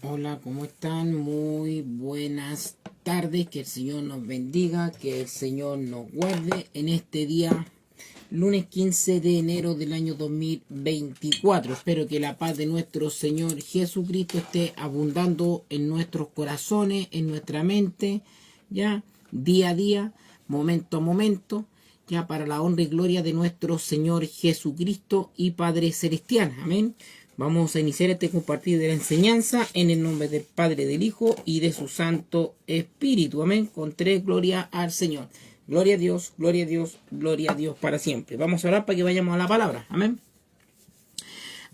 Hola, ¿cómo están? Muy buenas tardes, que el Señor nos bendiga, que el Señor nos guarde en este día, lunes 15 de enero del año 2024. Espero que la paz de nuestro Señor Jesucristo esté abundando en nuestros corazones, en nuestra mente, ya, día a día, momento a momento, ya, para la honra y gloria de nuestro Señor Jesucristo y Padre Celestial. Amén. Vamos a iniciar este compartir de la enseñanza en el nombre del Padre, del Hijo y de su Santo Espíritu. Amén. Con tres, gloria al Señor. Gloria a Dios, gloria a Dios, gloria a Dios para siempre. Vamos a orar para que vayamos a la palabra. Amén.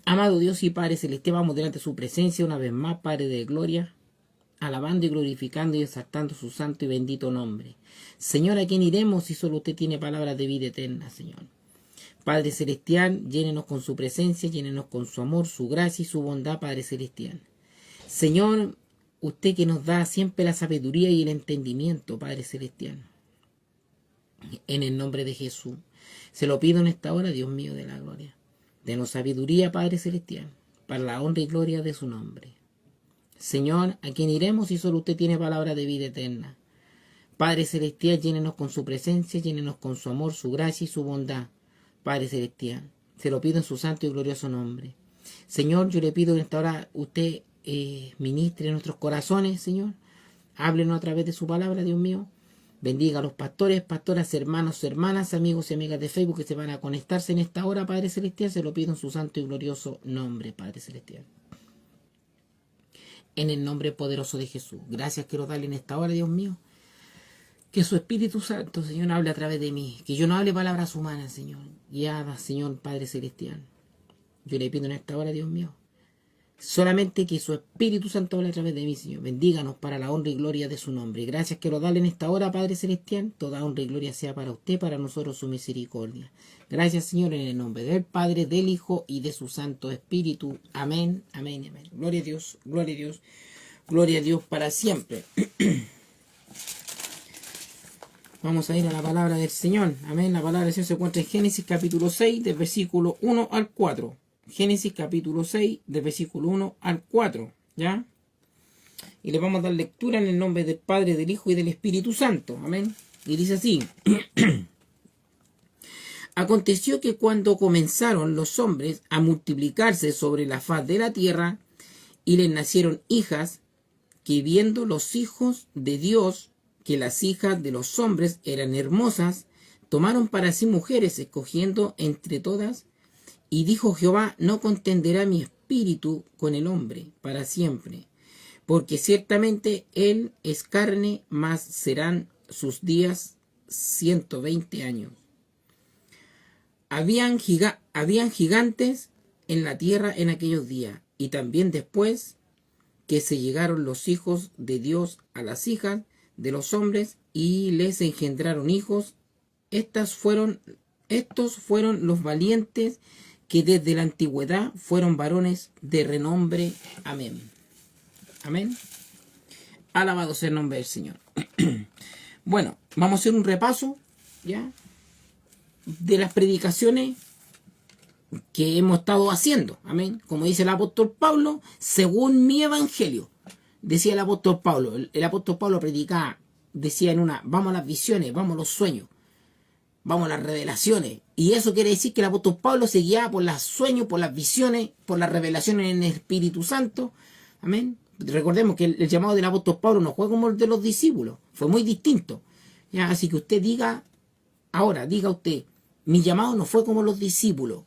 Amado Dios y Padre Celestial, vamos delante de su presencia una vez más, Padre de gloria, alabando y glorificando y exaltando su santo y bendito nombre. Señor, ¿a quién iremos si solo usted tiene palabras de vida eterna, Señor? Padre Celestial, llénenos con su presencia, llénenos con su amor, su gracia y su bondad, Padre Celestial. Señor, usted que nos da siempre la sabiduría y el entendimiento, Padre Celestial. En el nombre de Jesús. Se lo pido en esta hora, Dios mío de la gloria. Denos sabiduría, Padre Celestial, para la honra y gloria de su nombre. Señor, ¿a quién iremos si solo usted tiene palabra de vida eterna? Padre Celestial, llénenos con su presencia, llénenos con su amor, su gracia y su bondad. Padre Celestial, se lo pido en su santo y glorioso nombre. Señor, yo le pido en esta hora usted ministre nuestros corazones, Señor. Háblenos a través de su palabra, Dios mío. Bendiga a los pastores, pastoras, hermanos, hermanas, amigos y amigas de Facebook que se van a conectarse en esta hora, Padre Celestial. Se lo pido en su santo y glorioso nombre, Padre Celestial. En el nombre poderoso de Jesús. Gracias quiero darle en esta hora, Dios mío. Que su Espíritu Santo, Señor, hable a través de mí. Que yo no hable palabras humanas, Señor. Guiada, Señor, Padre Celestial. Yo le pido en esta hora, Dios mío, solamente que su Espíritu Santo hable a través de mí, Señor. Bendíganos para la honra y gloria de su nombre. Gracias quiero darle en esta hora, Padre Celestial. Toda honra y gloria sea para usted, para nosotros su misericordia. Gracias, Señor, en el nombre del Padre, del Hijo y de su Santo Espíritu. Amén, amén, amén. Gloria a Dios, gloria a Dios, gloria a Dios para siempre. Vamos a ir a la palabra del Señor. Amén. La palabra del Señor se encuentra en Génesis capítulo 6, del versículo 1 al 4. Génesis capítulo 6, del versículo 1 al 4. ¿Ya? Y le vamos a dar lectura en el nombre del Padre, del Hijo y del Espíritu Santo. Amén. Y dice así. Aconteció que cuando comenzaron los hombres a multiplicarse sobre la faz de la tierra, y les nacieron hijas, que viendo los hijos de Dios que las hijas de los hombres eran hermosas, tomaron para sí mujeres, escogiendo entre todas, y dijo Jehová, no contenderá mi espíritu con el hombre para siempre, porque ciertamente él es carne, mas serán sus días 120 años. Habían gigantes en la tierra en aquellos días, y también después que se llegaron los hijos de Dios a las hijas de los hombres y les engendraron hijos. Estos fueron los valientes que desde la antigüedad fueron varones de renombre. Amén. Amén. Alabado sea el nombre del Señor. Bueno, vamos a hacer un repaso ya de las predicaciones que hemos estado haciendo. Amén. Como dice el apóstol Pablo, según mi evangelio. Decía el apóstol Pablo. El apóstol Pablo predicaba, decía en una, vamos a las visiones, vamos a los sueños, vamos a las revelaciones. Y eso quiere decir que el apóstol Pablo se guiaba por los sueños, por las visiones, por las revelaciones en el Espíritu Santo. Amén. Recordemos que el llamado del apóstol Pablo no fue como el de los discípulos, fue muy distinto. ¿Ya? Así que usted diga, ahora diga usted, mi llamado no fue como los discípulos,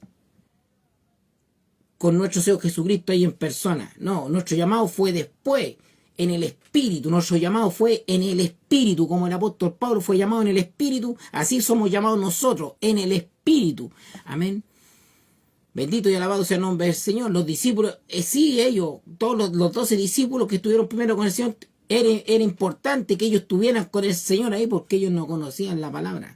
con nuestro Señor Jesucristo ahí en persona. No, nuestro llamado fue después, en el Espíritu. Nuestro llamado fue en el Espíritu, como el apóstol Pablo fue llamado en el Espíritu, así somos llamados nosotros, en el Espíritu. Amén. Bendito y alabado sea el nombre del Señor. Los discípulos, sí, ellos, todos los 12 discípulos que estuvieron primero con el Señor, era importante que ellos estuvieran con el Señor ahí porque ellos no conocían la palabra.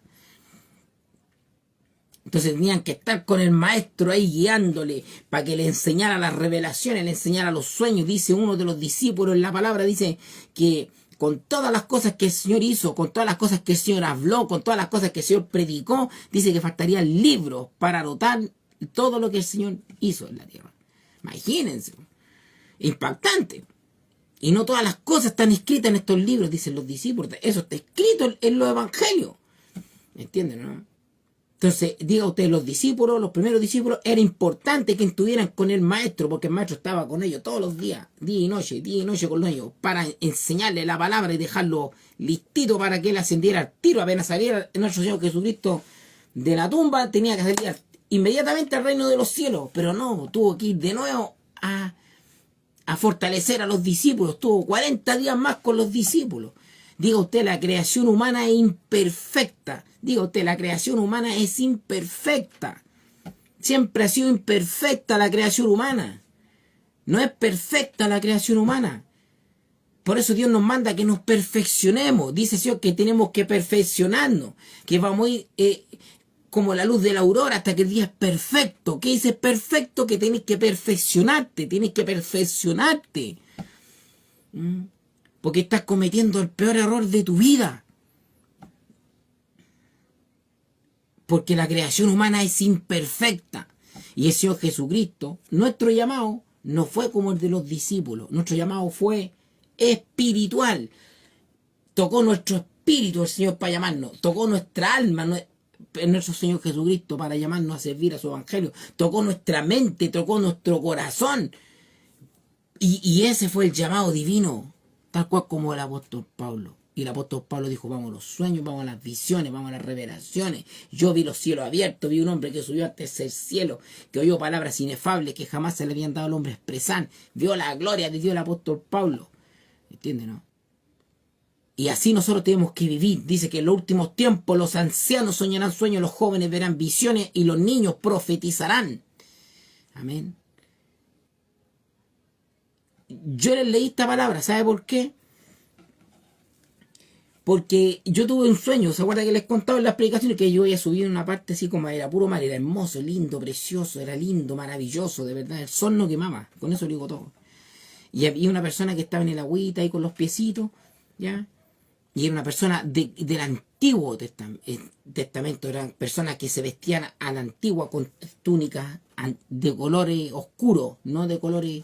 Entonces tenían que estar con el maestro ahí guiándole para que le enseñara las revelaciones, le enseñara los sueños. Dice uno de los discípulos en la palabra, dice que con todas las cosas que el Señor hizo, con todas las cosas que el Señor habló, con todas las cosas que el Señor predicó, dice que faltarían libros para anotar todo lo que el Señor hizo en la tierra. Imagínense, impactante. Y no todas las cosas están escritas en estos libros, dicen los discípulos. Eso está escrito en los evangelios. ¿Me entienden, no? Entonces, diga usted, los discípulos, los primeros discípulos, era importante que estuvieran con el maestro, porque el maestro estaba con ellos todos los días, día y noche con ellos, para enseñarle la palabra y dejarlo listito para que él ascendiera al tiro. Apenas saliera nuestro Señor Jesucristo de la tumba, tenía que salir inmediatamente al reino de los cielos, pero no, tuvo que ir de nuevo a fortalecer a los discípulos. Tuvo 40 días más con los discípulos. Diga usted, la creación humana es imperfecta. Diga usted, la creación humana es imperfecta. Siempre ha sido imperfecta la creación humana. No es perfecta la creación humana. Por eso Dios nos manda que nos perfeccionemos. Dice Dios que tenemos que perfeccionarnos, que vamos a ir como la luz de la aurora hasta que el día es perfecto. ¿Qué dice perfecto? Que tienes que perfeccionarte, porque estás cometiendo el peor error de tu vida. Porque la creación humana es imperfecta. Y el Señor Jesucristo, nuestro llamado, no fue como el de los discípulos. Nuestro llamado fue espiritual. Tocó nuestro espíritu el Señor para llamarnos. Tocó nuestra alma, nuestro Señor Jesucristo, para llamarnos a servir a su evangelio. Tocó nuestra mente, tocó nuestro corazón. Y ese fue el llamado divino, tal cual como el apóstol Pablo. Y el apóstol Pablo dijo, vamos a los sueños, vamos a las visiones, vamos a las revelaciones. Yo vi los cielos abiertos, vi un hombre que subió al tercer cielo, que oyó palabras inefables que jamás se le habían dado al hombre expresar. Vio la gloria de Dios el apóstol Pablo. ¿Entiendes, no? Y así nosotros tenemos que vivir. Dice que en los últimos tiempos los ancianos soñarán sueños, los jóvenes verán visiones y los niños profetizarán. Amén. Yo les leí esta palabra, ¿sabe por qué? Porque yo tuve un sueño, ¿se acuerdan que les contaba en las predicaciones que yo había subido en una parte así como era puro mar, era hermoso, lindo, precioso, era lindo, maravilloso, de verdad, el sol no quemaba, con eso lo digo todo. Y había una persona que estaba en el agüita ahí con los piecitos, ¿ya? Y era una persona del Antiguo Testamento, eran personas que se vestían a la antigua con túnicas de colores oscuros, no de colores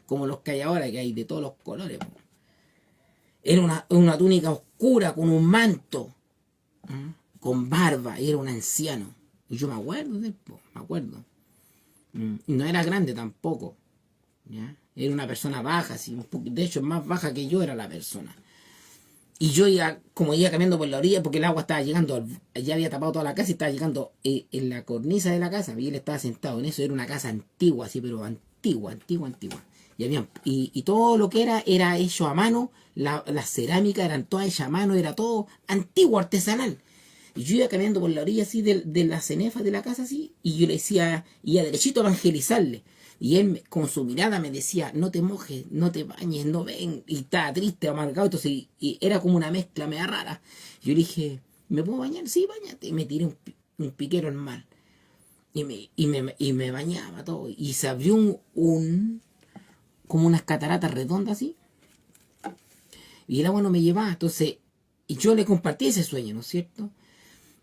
como los que hay ahora, que hay de todos los colores. Era una túnica oscura con un manto, con barba, y era un anciano. Y yo me acuerdo de él, me acuerdo. Y no era grande tampoco, ¿ya? Era una persona baja, así, de hecho más baja que yo era la persona. Y yo iba caminando por la orilla porque el agua estaba llegando, ya había tapado toda la casa y estaba llegando en la cornisa de la casa, y él estaba sentado en eso. Era una casa antigua, así, pero antigua. Y todo lo que era hecho a mano, la cerámica eran todas hechas a mano, era todo antiguo, artesanal. Y yo iba caminando por la orilla así de la cenefa de la casa así, y yo le decía, iba derechito a evangelizarle. Y él con su mirada me decía, no te mojes, no te bañes, no ven. Y estaba triste, amargado, entonces, y era como una mezcla media rara. Yo le dije, ¿me puedo bañar? Sí, bañate. Y me tiré un piquero al mar. Y me bañaba todo. Y se abrió como unas cataratas redondas así. Y el agua no me llevaba. Entonces, y yo le compartí ese sueño, ¿no es cierto?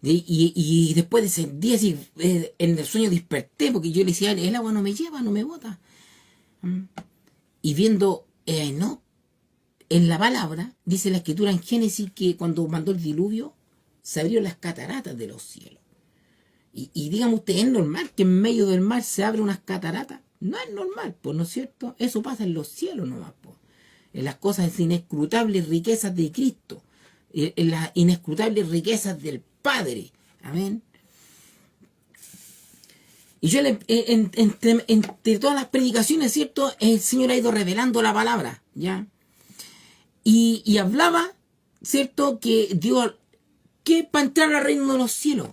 Y después de ese día, así, en el sueño desperté, porque yo le decía, el agua no me lleva, no me bota. Y viendo, no, en la palabra, dice la escritura en Génesis que cuando mandó el diluvio, se abrieron las cataratas de los cielos. Y dígame usted, ¿es normal que en medio del mar se abran unas cataratas? No es normal, pues, ¿no es cierto? Eso pasa en los cielos nomás, pues. En las cosas inescrutables riquezas de Cristo, en las inescrutables riquezas del Padre. Amén. Y yo, entre todas las predicaciones, ¿cierto? El Señor ha ido revelando la palabra, ¿ya? Y hablaba, ¿cierto? Que Dios, que para entrar al reino de los cielos,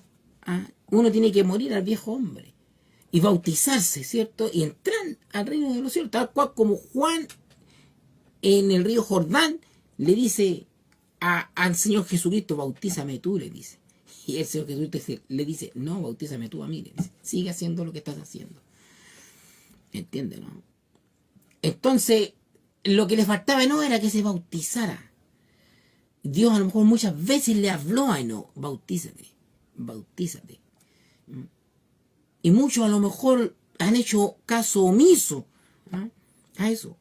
uno tiene que morir al viejo hombre y bautizarse, ¿cierto? Y entrar al reino de los cielos, tal cual como Juan en el río Jordán le dice al Señor Jesucristo, bautízame tú, le dice. Y el Señor Jesucristo le dice, no, bautízame tú a mí, le dice, sigue haciendo lo que estás haciendo. ¿Entiendes, no? Entonces, lo que le faltaba no era que se bautizara. Dios a lo mejor muchas veces le habló a Enoc, bautízate. Y muchos a lo mejor han hecho caso omiso a eso.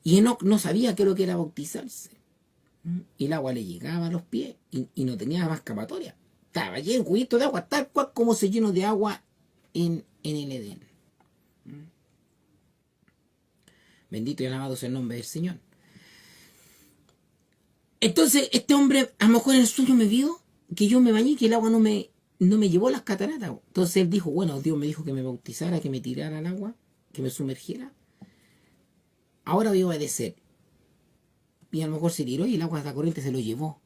Y Enoc no sabía qué es lo que era bautizarse. Y el agua le llegaba a los pies y no tenía más escapatoria. Estaba lleno, cubierto de agua, tal cual como se llenó de agua en el Edén. Bendito y alabado sea el nombre del Señor. Entonces, este hombre, a lo mejor en el sueño me vio que yo me bañé y que el agua no me llevó a las cataratas. Entonces él dijo, bueno, Dios me dijo que me bautizara, que me tirara al agua, que me sumergiera. Ahora voy a obedecer. Y a lo mejor se tiró y el agua de la corriente se lo llevó.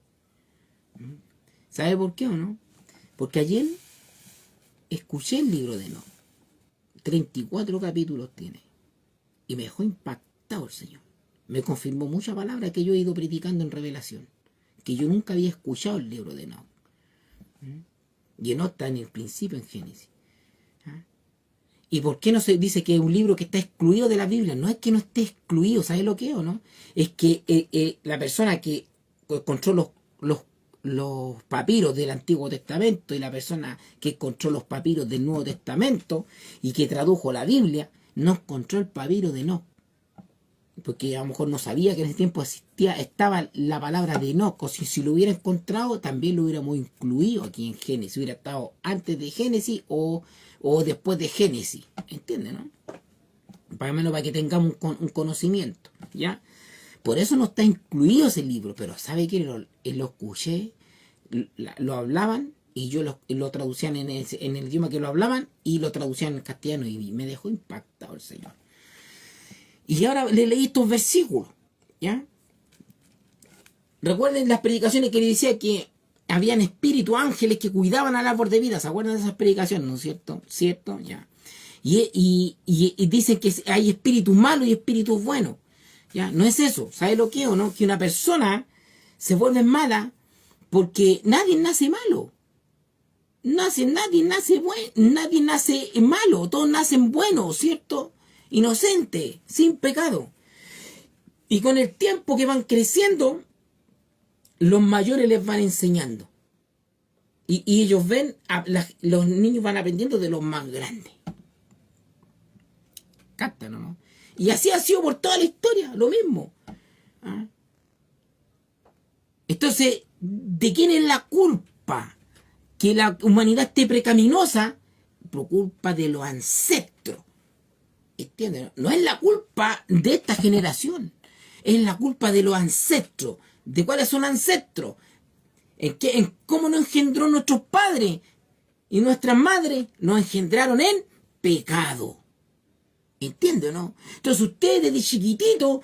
¿Sabe por qué o no? Porque ayer escuché el libro de Enoc. 34 capítulos tiene. Y me dejó impactado el Señor. Me confirmó muchas palabras que yo he ido predicando en Revelación. Que yo nunca había escuchado el libro de Enoc. Y Enoc está en el principio en Génesis. ¿Y por qué no se dice que es un libro que está excluido de la Biblia? No es que no esté excluido, ¿sabes lo que es o no? Es que la persona que encontró los papiros del Antiguo Testamento y la persona que encontró los papiros del Nuevo Testamento y que tradujo la Biblia, no encontró el papiro de Enoc. Porque a lo mejor no sabía que en ese tiempo estaba la palabra de Enoc, o si lo hubiera encontrado, también lo hubiéramos incluido aquí en Génesis, hubiera estado antes de Génesis o después de Génesis, ¿entiendes, no? Para que tengamos un conocimiento, ¿ya? Por eso no está incluido ese libro, pero ¿sabe qué? Lo escuché, lo hablaban y yo lo traducían en el idioma que lo hablaban y lo traducían en castellano y me dejó impactado el Señor. Y ahora le leí estos versículos, ¿ya? Recuerden las predicaciones que le decía que habían espíritus, ángeles que cuidaban al árbol de vida. ¿Se acuerdan de esas predicaciones, no es cierto? ¿Cierto? Ya. Y dicen que hay espíritus malos y espíritus buenos. ¿Ya? No es eso. ¿Sabe lo que es o no? Que una persona se vuelve mala porque nadie nace malo. Nadie nace malo. Todos nacen buenos, ¿cierto? Inocentes, sin pecado. Y con el tiempo que van creciendo, los mayores les van enseñando. Y ellos ven, los niños van aprendiendo de los más grandes. Captan, ¿no? Y así ha sido por toda la historia, lo mismo. ¿Ah? Entonces, ¿de quién es la culpa? Que la humanidad esté pecaminosa por culpa de los ancestros. ¿Entienden? No es la culpa de esta generación, es la culpa de los ancestros. ¿De cuáles son ancestros? ¿En cómo nos engendró nuestros padres y nuestras madres? Nos engendraron en pecado. ¿Entienden, no? Entonces ustedes desde chiquititos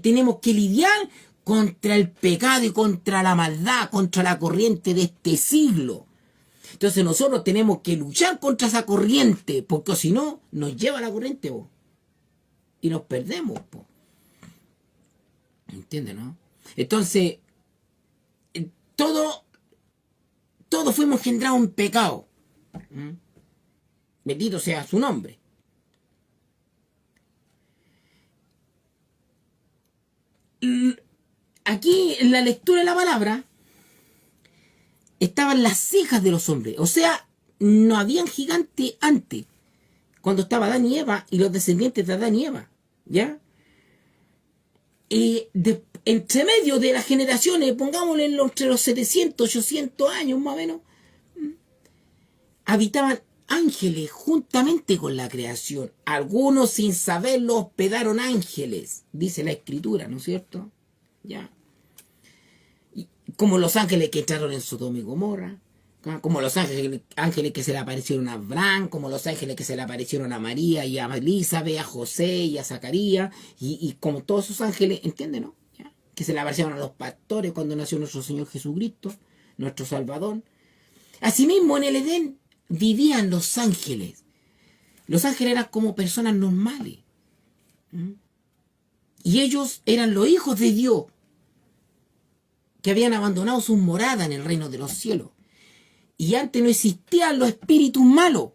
tenemos que lidiar contra el pecado y contra la maldad, contra la corriente de este siglo. Entonces nosotros tenemos que luchar contra esa corriente, porque si no, nos lleva la corriente, vos. Y nos perdemos, po. ¿Entiendes, no? Entonces, todos fuimos engendrados en pecado. Bendito sea su nombre. Aquí, en la lectura de la palabra, estaban las hijas de los hombres. O sea, no habían gigantes antes, cuando estaba Adán y Eva y los descendientes de Adán y Eva. ¿Ya? Y entre medio de las generaciones, pongámosle entre los 700, 800 años más o menos, habitaban ángeles juntamente con la creación. Algunos sin saberlo hospedaron ángeles, dice la escritura, ¿no es cierto? ¿Ya? Y como los ángeles que entraron en Sodoma y Gomorra, como los ángeles que se le aparecieron a Abraham, como los ángeles que se le aparecieron a María y a Elizabeth, a José y a Zacarías, y como todos esos ángeles, ¿entienden, no? ¿Ya? Que se le aparecieron a los pastores cuando nació nuestro Señor Jesucristo, nuestro Salvador. Asimismo, en el Edén vivían los ángeles. Los ángeles eran como personas normales. Y ellos eran los hijos de Dios, que habían abandonado sus moradas en el reino de los cielos. Y antes no existían los espíritus malos.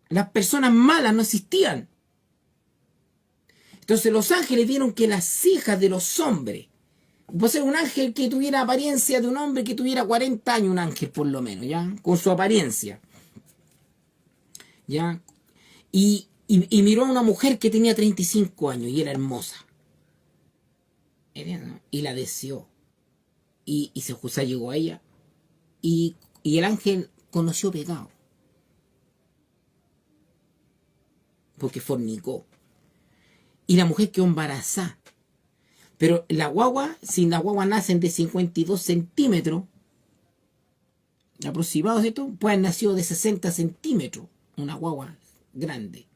Las personas malas no existían. Entonces los ángeles vieron que las hijas de los hombres, puede ser un ángel que tuviera apariencia de un hombre que tuviera 40 años, un ángel por lo menos, ¿ya? Con su apariencia. ¿Ya? Y miró a una mujer que tenía 35 años y era hermosa. Y la deseó. Y se llegó a ella. Y el ángel conoció pecado. Porque fornicó. Y la mujer quedó embarazada. Pero la guagua, si la guagua nacen de 52 centímetros, aproximado, ¿cierto? Pues nació de 60 centímetros. Una guagua grande.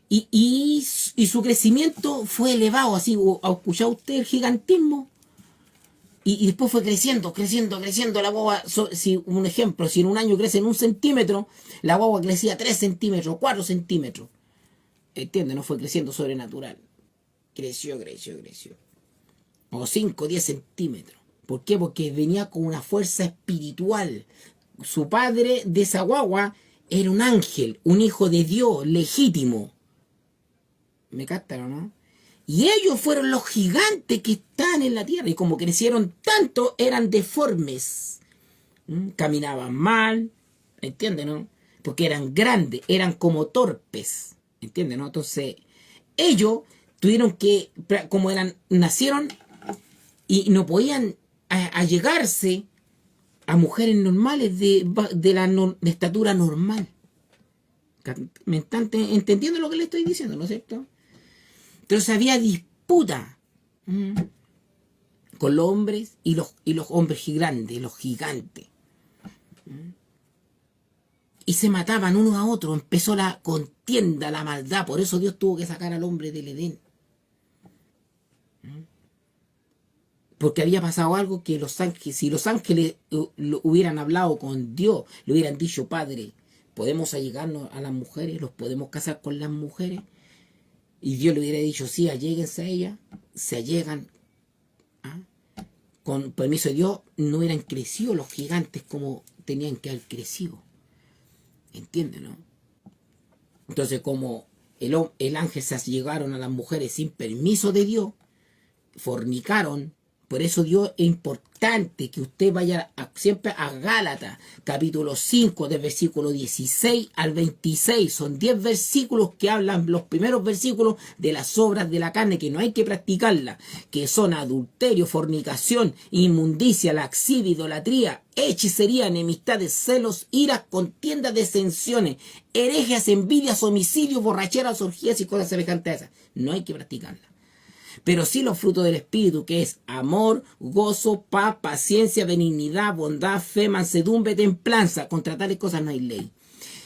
Y su crecimiento fue elevado, así, ¿ha escuchado usted el gigantismo? Y después fue creciendo la guagua. Si un ejemplo, si en un año crece en 1 centímetro, la guagua crecía 3 centímetros, 4 centímetros. ¿Entiendes? No fue creciendo sobrenatural. Creció. O 5, 10 centímetros. ¿Por qué? Porque venía con una fuerza espiritual. Su padre de esa guagua era un ángel, un hijo de Dios, legítimo. ¿Me captaron, no? Y ellos fueron los gigantes que están en la tierra. Y como crecieron tanto, eran deformes. Caminaban mal. ¿Entiendes, no? Porque eran grandes, eran como torpes. ¿Entiendes, no? Entonces, ellos tuvieron que, como nacieron y no podían allegarse a mujeres normales de estatura normal. ¿Me están entendiendo lo que le estoy diciendo, no es cierto? Entonces había disputa con los hombres y los hombres grandes, los gigantes. Y se mataban unos a otros. Empezó la contienda, la maldad. Por eso Dios tuvo que sacar al hombre del Edén. Porque había pasado algo que si los ángeles hubieran hablado con Dios, le hubieran dicho: Padre, podemos allegarnos a las mujeres, los podemos casar con las mujeres. Y Dios le hubiera dicho: sí, alléguense a ellas. Se allegan. Con permiso de Dios, no hubieran crecido los gigantes como tenían que haber crecido. ¿Entiendes, no? Entonces, como el ángel se allegaron a las mujeres sin permiso de Dios, fornicaron. Por eso Dios es importante que usted vaya siempre a Gálatas, capítulo 5, del versículo 16 al 26. Son 10 versículos que hablan, los primeros versículos, de las obras de la carne, que no hay que practicarlas, que son adulterio, fornicación, inmundicia, laxivia, idolatría, hechicería, enemistades, celos, iras, contiendas, disensiones, herejías, envidias, homicidios, borracheras, orgías y cosas semejantes a esas. No hay que practicarlas. Pero sí los frutos del Espíritu, que es amor, gozo, paz, paciencia, benignidad, bondad, fe, mansedumbre, templanza. Contra tales cosas no hay ley.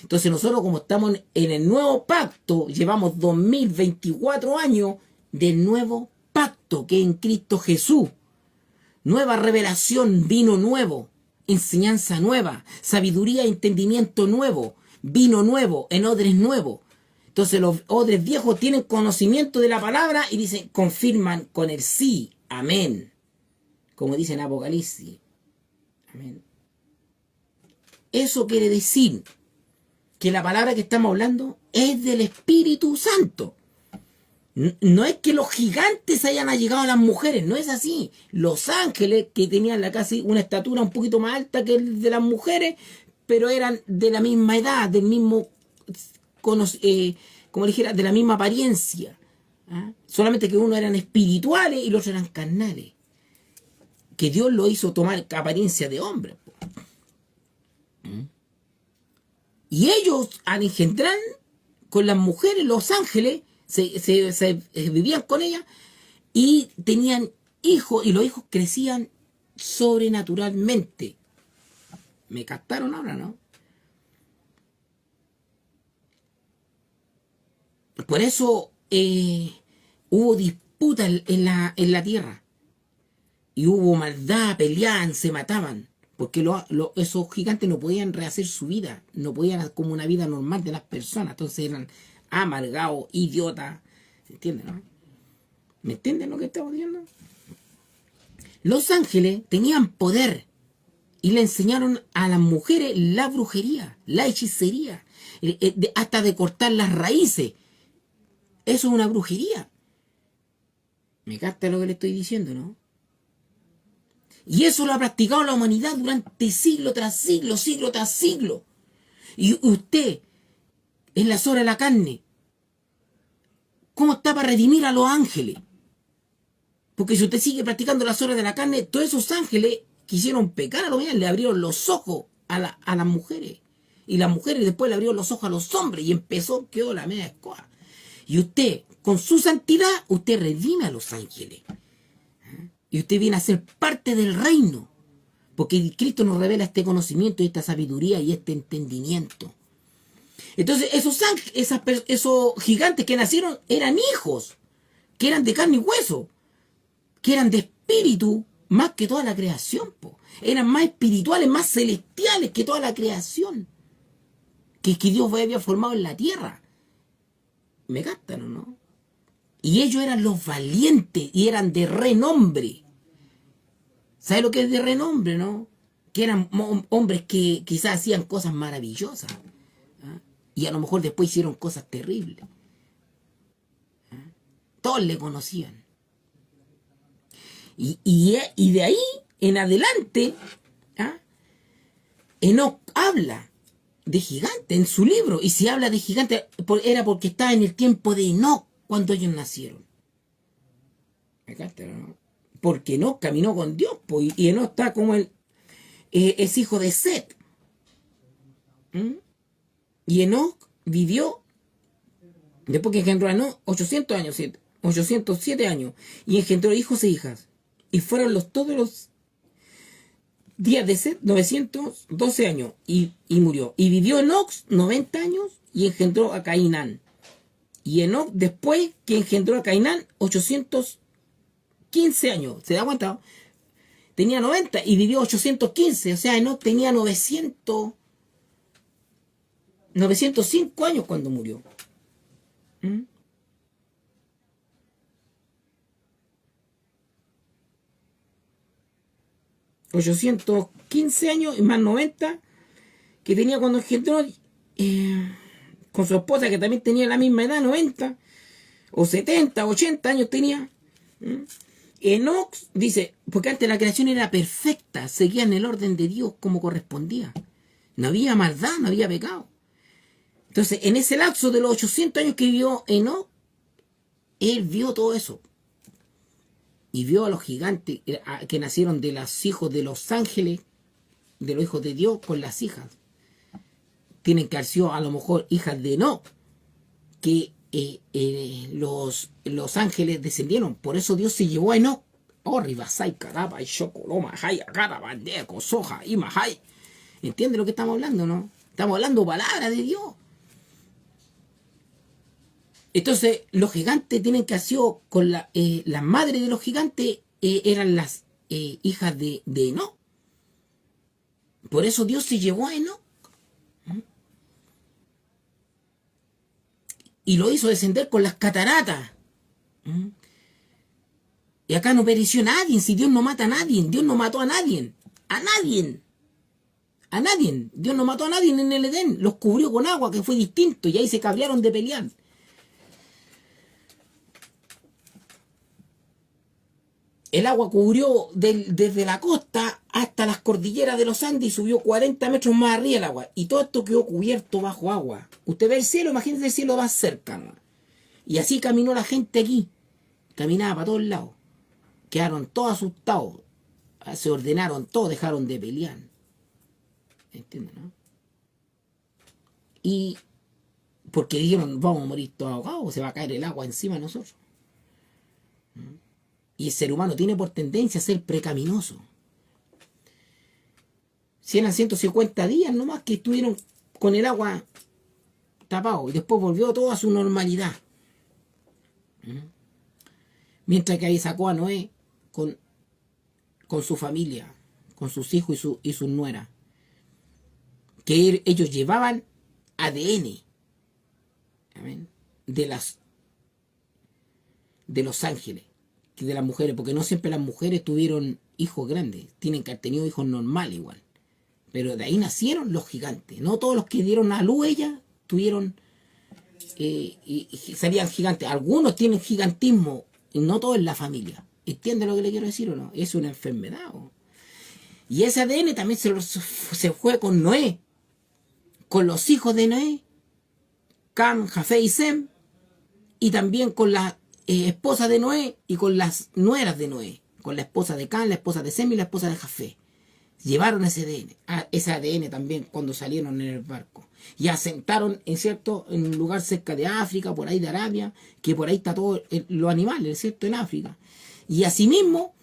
Entonces nosotros, como estamos en el nuevo pacto, llevamos 2024 años del nuevo pacto, que es en Cristo Jesús. Nueva revelación, vino nuevo, enseñanza nueva, sabiduría e entendimiento nuevo, vino nuevo, en odres nuevos. Entonces los odres viejos tienen conocimiento de la palabra y dicen, confirman con el sí, amén. Como dice en Apocalipsis. Amén. Eso quiere decir que la palabra que estamos hablando es del Espíritu Santo. No es que los gigantes hayan allegado a las mujeres, no es así. Los ángeles, que tenían casi una estatura un poquito más alta que el de las mujeres, pero eran de la misma edad, del mismo... como dijera, de la misma apariencia. Solamente que uno eran espirituales y los otros eran carnales. Que Dios lo hizo tomar apariencia de hombre. Y ellos, al engendrar con las mujeres, los ángeles, se vivían con ellas y tenían hijos, y los hijos crecían sobrenaturalmente. ¿Me captaron ahora, no? Por eso hubo disputa en la tierra. Y hubo maldad, peleaban, se mataban. Porque esos gigantes no podían rehacer su vida. No podían como una vida normal de las personas. Entonces eran amargados, idiotas. ¿Se entiende, no? ¿Me entienden lo que estamos diciendo? Los ángeles tenían poder. Y le enseñaron a las mujeres la brujería, la hechicería. Hasta de cortar las raíces. Eso es una brujería. ¿Me capta lo que le estoy diciendo, no? Y eso lo ha practicado la humanidad durante siglo tras siglo, siglo tras siglo. Y usted, en las horas de la carne, ¿cómo está para redimir a los ángeles? Porque si usted sigue practicando las obras de la carne, todos esos ángeles quisieron pecar a los hombres, le abrieron los ojos a las mujeres. Y las mujeres después le abrieron los ojos a los hombres y quedó la media escoba. Y usted, con su santidad, usted redime a los ángeles. Y usted viene a ser parte del reino. Porque Cristo nos revela este conocimiento, esta sabiduría y este entendimiento. Entonces, esos gigantes que nacieron eran hijos, que eran de carne y hueso, que eran de espíritu más que toda la creación. Eran más espirituales, más celestiales que toda la creación. Que Dios había formado en la tierra. ¿Me captan o no? Y ellos eran los valientes y eran de renombre. ¿Sabe lo que es de renombre, no? Que eran hombres que quizás hacían cosas maravillosas. ¿Ah? Y a lo mejor después hicieron cosas terribles. ¿Ah? Todos le conocían. Y de ahí en adelante, ¿ah? Enoc habla de gigante en su libro. Y si habla de gigante, era porque estaba en el tiempo de Enoc cuando ellos nacieron. ¿Me captan, no? Porque Enoc caminó con Dios, y Enoc está como es hijo de Set. Y Enoc vivió, después que engendró a Enoc, 807 años, y engendró hijos e hijas. Y fueron todos los días de Set 912 años, y murió. Y vivió Enoc 90 años, y engendró a Cainán. Y Enoc, después que engendró a Cainán, 815 años. ¿Se da cuenta? Tenía 90 y vivió 815. O sea, Enoc tenía 905 años cuando murió. 815 años y más 90 que tenía cuando engendró, con su esposa que también tenía la misma edad, 90 o 70, 80 años tenía. Enoc dice, porque antes la creación era perfecta, seguían el orden de Dios como correspondía. No había maldad, no había pecado. Entonces, en ese lapso de los 800 años que vivió Enoc, él vio todo eso. Y vio a los gigantes que nacieron de los hijos de los ángeles, de los hijos de Dios con las hijas. Tienen que haber sido a lo mejor hijas de Enoc, que los ángeles descendieron. Por eso Dios se llevó a Enoc. ¿Entiende lo que estamos hablando, no? Estamos hablando palabra de Dios. Entonces, los gigantes tienen que haber sido con las madres de los gigantes eran las hijas de Enoc. Por eso Dios se llevó a Enoc. Y lo hizo descender con las cataratas. Y acá no pereció nadie. Si Dios no mata a nadie, Dios no mató a nadie. A nadie. A nadie. Dios no mató a nadie en el Edén. Los cubrió con agua, que fue distinto. Y ahí se cabrearon de pelear. El agua cubrió desde la costa hasta las cordilleras de los Andes y subió 40 metros más arriba el agua. Y todo esto quedó cubierto bajo agua. Usted ve el cielo, imagínese el cielo más cerca, ¿no? Y así caminó la gente aquí. Caminaba para todos lados. Quedaron todos asustados. Se ordenaron todos, dejaron de pelear. ¿Entienden, no? Y porque dijeron, vamos a morir todos ahogados, se va a caer el agua encima de nosotros. Y el ser humano tiene por tendencia a ser precaminoso. Si eran 150 días nomás que estuvieron con el agua tapado y después volvió todo a su normalidad. Mientras que ahí sacó a Noé con su familia, con sus hijos y sus nueras. Que ellos llevaban ADN. ¿Amén? De los ángeles, de las mujeres, porque no siempre las mujeres tuvieron hijos grandes, tienen que haber tenido hijos normales igual, pero de ahí nacieron los gigantes. No todos los que dieron a luz ellas tuvieron y salían gigantes. Algunos tienen gigantismo y no todo en la familia. ¿Entiende lo que le quiero decir o no? Es una enfermedad. Y ese ADN también se fue con Noé, con los hijos de Noé, Cam, Jafé y Sem, y también con esposa de Noé y con las nueras de Noé, con la esposa de Can, la esposa de Sem y la esposa de Jafé. Llevaron ese ADN también cuando salieron en el barco. Y asentaron, ¿cierto?, en un lugar cerca de África, por ahí de Arabia, que por ahí está todo los animales, ¿cierto?, en África. Y asimismo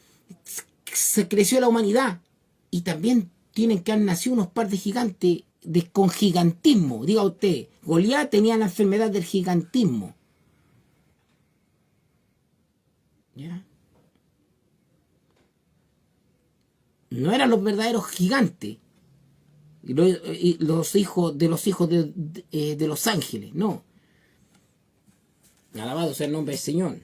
se creció la humanidad. Y también tienen que haber nacido unos par de gigantes con gigantismo. Diga usted, Goliat tenía la enfermedad del gigantismo. ¿Ya? No eran los verdaderos gigantes. Y los hijos de los ángeles, no. Alabado sea el nombre del Señor.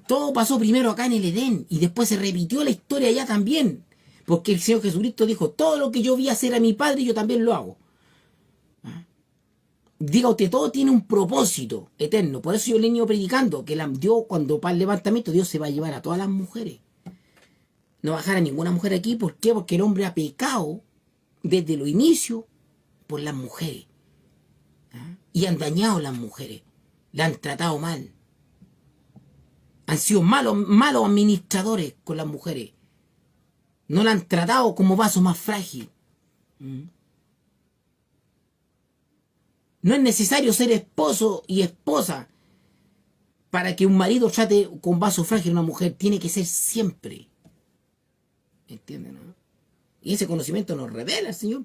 Todo pasó primero acá en el Edén y después se repitió la historia allá también. Porque el Señor Jesucristo dijo, todo lo que yo vi hacer a mi Padre, yo también lo hago. ¿Ah? Diga usted, todo tiene un propósito eterno. Por eso yo le he ido predicando que Dios, cuando para el levantamiento, Dios se va a llevar a todas las mujeres. No bajar a ninguna mujer aquí. ¿Por qué? Porque el hombre ha pecado desde los inicios por las mujeres. ¿Ah? Y han dañado a las mujeres. La han tratado mal. Han sido malos administradores con las mujeres. No la han tratado como vaso más frágil. No es necesario ser esposo y esposa para que un marido trate con vaso frágil a una mujer. Tiene que ser siempre. ¿Entienden? ¿No? Y ese conocimiento nos revela el Señor.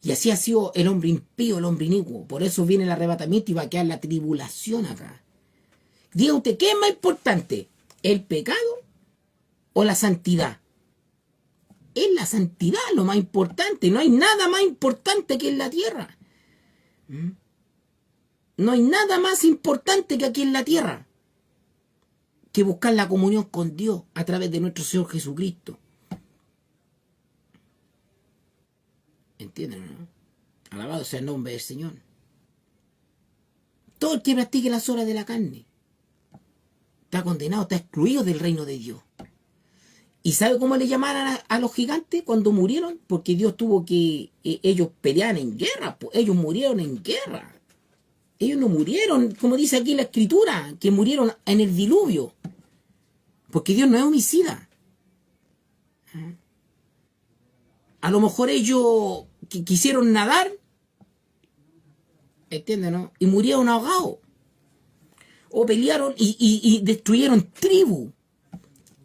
Y así ha sido el hombre impío, el hombre inicuo. Por eso viene el arrebatamiento y va a quedar la tribulación acá. Diga usted, ¿qué es más importante? ¿El pecado o la santidad? Es la santidad lo más importante. No hay nada más importante que en la tierra. No hay nada más importante que aquí en la tierra que buscar la comunión con Dios a través de nuestro Señor Jesucristo. ¿Entienden, no? Alabado sea el nombre del Señor. Todo el que practique las obras de la carne está condenado, está excluido del reino de Dios. ¿Y sabe cómo le llamaron a los gigantes cuando murieron? Porque Dios tuvo que... ellos peleaban en guerra, pues. Ellos murieron en guerra. Ellos no murieron, como dice aquí la Escritura, que murieron en el diluvio. Porque Dios no es homicida. A lo mejor ellos quisieron nadar, ¿entienden, no? Y murieron ahogados. O pelearon y destruyeron tribus.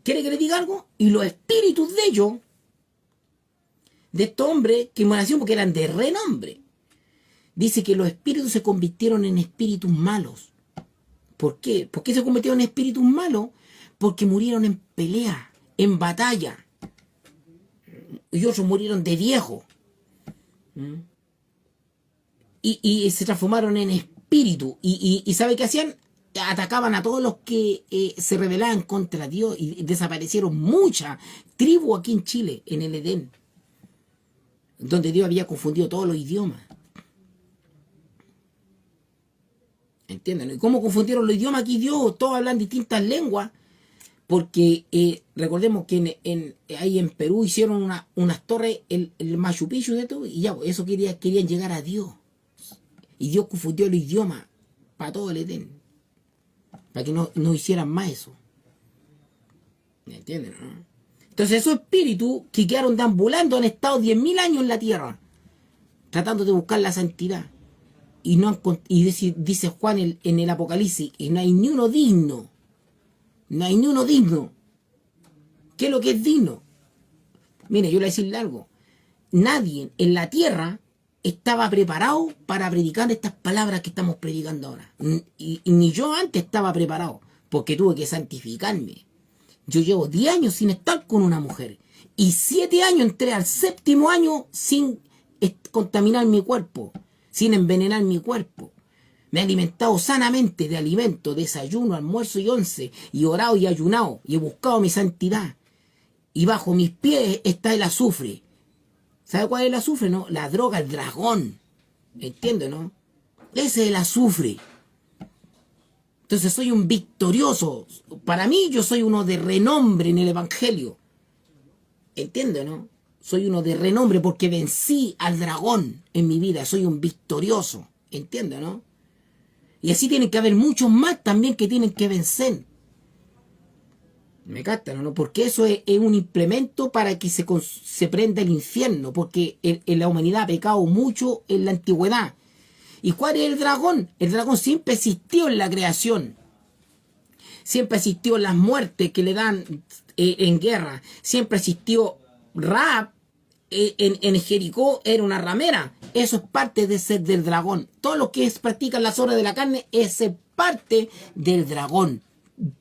¿Quiere que le diga algo? Y los espíritus de ellos, de estos hombres que nacieron porque eran de renombre, dice que los espíritus se convirtieron en espíritus malos. ¿Por qué? ¿Por qué se convirtieron en espíritus malos? Porque murieron en pelea, en batalla. Y otros murieron de viejo. Y se transformaron en espíritu. ¿Y sabe qué hacían? Atacaban a todos los que se rebelaban contra Dios y desaparecieron muchas tribus aquí en Chile, en el Edén, donde Dios había confundido todos los idiomas. ¿Entienden? ¿Y cómo confundieron los idiomas aquí? Dios, todos hablan distintas lenguas, porque recordemos que ahí en Perú hicieron unas torres, el Machu Picchu de todo, y ya, eso querían llegar a Dios. Y Dios confundió los idiomas para todo el Edén, para que no hicieran más eso. ¿Me entienden? ¿No? Entonces esos espíritus que quedaron deambulando han estado 10.000 años en la tierra, tratando de buscar la santidad. Y dice Juan en el Apocalipsis, y no hay ni uno digno. No hay ni uno digno. ¿Qué es lo que es digno? Mire, yo le voy a decirle algo. Nadie en la tierra estaba preparado para predicar estas palabras que estamos predicando ahora. Y ni yo antes estaba preparado, porque tuve que santificarme. Yo llevo 10 años sin estar con una mujer. Y 7 años entré al 7.º año sin contaminar mi cuerpo, sin envenenar mi cuerpo. Me he alimentado sanamente de alimentos, desayuno, almuerzo y once, y orado y ayunado, y he buscado mi santidad. Y bajo mis pies está el azufre. ¿Sabe cuál es el azufre, no? La droga, el dragón. ¿Entiende, no? Ese es el azufre. Entonces soy un victorioso. Para mí yo soy uno de renombre en el Evangelio. ¿Entiende, no? Soy uno de renombre porque vencí al dragón en mi vida. Soy un victorioso. ¿Entiende, no? Y así tienen que haber muchos más también que tienen que vencer. ¿Me captan, no? Porque eso es un implemento para que se prenda el infierno. Porque en la humanidad ha pecado mucho en la antigüedad. ¿Y cuál es el dragón? El dragón siempre existió en la creación. Siempre existió las muertes que le dan en guerra. Siempre existió Raab. En Jericó era una ramera. Eso es parte de ser del dragón. Todo lo que practican las obras de la carne es parte del dragón.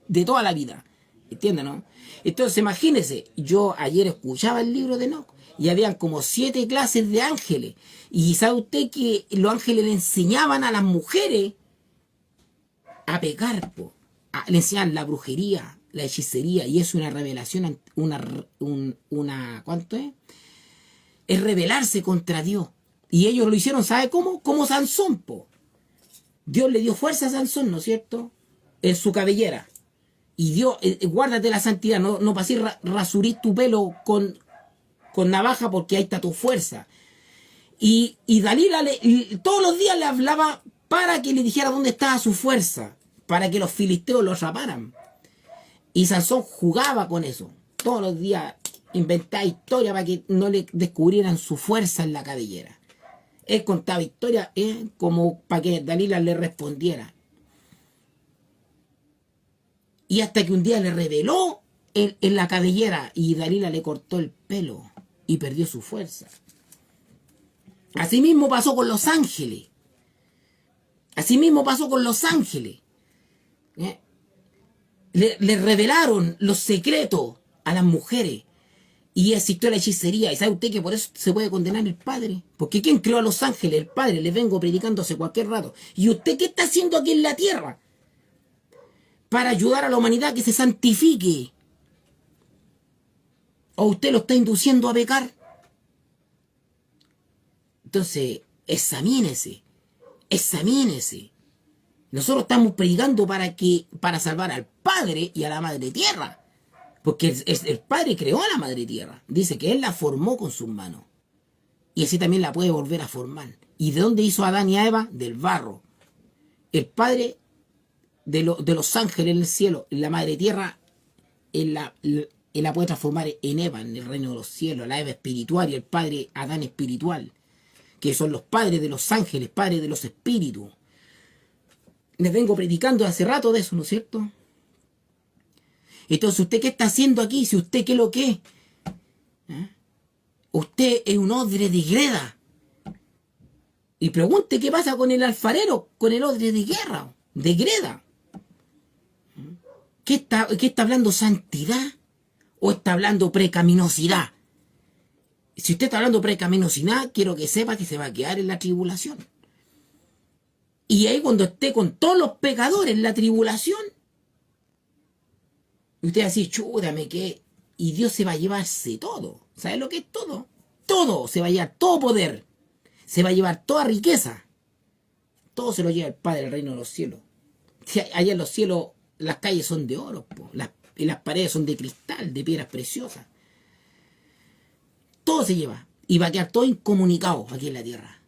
De toda la vida. ¿Entienden, no? Entonces imagínense, yo ayer escuchaba el libro de Enoc y habían como 7 clases de ángeles. Y sabe usted que los ángeles le enseñaban a las mujeres a pecar, le enseñaban la brujería, la hechicería, y es una revelación, ¿cuánto es? Es rebelarse contra Dios. Y ellos lo hicieron, ¿sabe cómo? Como Sansón, Dios le dio fuerza a Sansón, ¿no es cierto? En su cabellera. Y Dios, guárdate la santidad, no pases rasurir tu pelo con navaja porque ahí está tu fuerza. Y Dalila todos los días le hablaba para que le dijera dónde estaba su fuerza, para que los filisteos lo atraparan. Y Sansón jugaba con eso. Todos los días inventaba historias para que no le descubrieran su fuerza en la cabellera. Él contaba historias como para que Dalila le respondiera. Y hasta que un día le reveló en la cabellera y Dalila le cortó el pelo y perdió su fuerza. Así mismo pasó con los ángeles. Así mismo pasó con los ángeles. Le revelaron los secretos a las mujeres. Y existió la hechicería. ¿Y sabe usted que por eso se puede condenar el Padre? Porque ¿quién creó a los ángeles? El Padre. Les vengo predicando hace cualquier rato. ¿Y usted qué está haciendo aquí en la tierra? Para ayudar a la humanidad que se santifique. ¿O usted lo está induciendo a pecar? Entonces, examínese. Nosotros estamos predicando para salvar al Padre y a la Madre Tierra. Porque el Padre creó a la Madre Tierra. Dice que Él la formó con sus manos. Y así también la puede volver a formar. ¿Y de dónde hizo a Adán y a Eva? Del barro. El Padre de los ángeles en el cielo, la Madre Tierra, Él la puede transformar en Eva, en el reino de los cielos, la Eva espiritual y el Padre Adán espiritual, que son los padres de los ángeles, padres de los espíritus. Les vengo predicando hace rato de eso, ¿no es cierto? Entonces, ¿usted qué está haciendo aquí? Si usted qué es lo que es. Usted es un odre de greda. Y pregunte qué pasa con el alfarero, con el odre de guerra, de greda. ¿Qué está hablando santidad? ¿O está hablando precaminosidad? Si usted está hablando precaminosidad, quiero que sepa que se va a quedar en la tribulación. Y ahí cuando esté con todos los pecadores en la tribulación, usted va a decir, chúdame que... Y Dios se va a llevarse todo. ¿Sabe lo que es todo? Todo. Se va a llevar todo poder. Se va a llevar toda riqueza. Todo se lo lleva el Padre del reino de los cielos. Si allá en los cielos las calles son de oro, y las paredes son de cristal, de piedras preciosas. Todo se lleva. Y va a quedar todo incomunicado aquí en la tierra.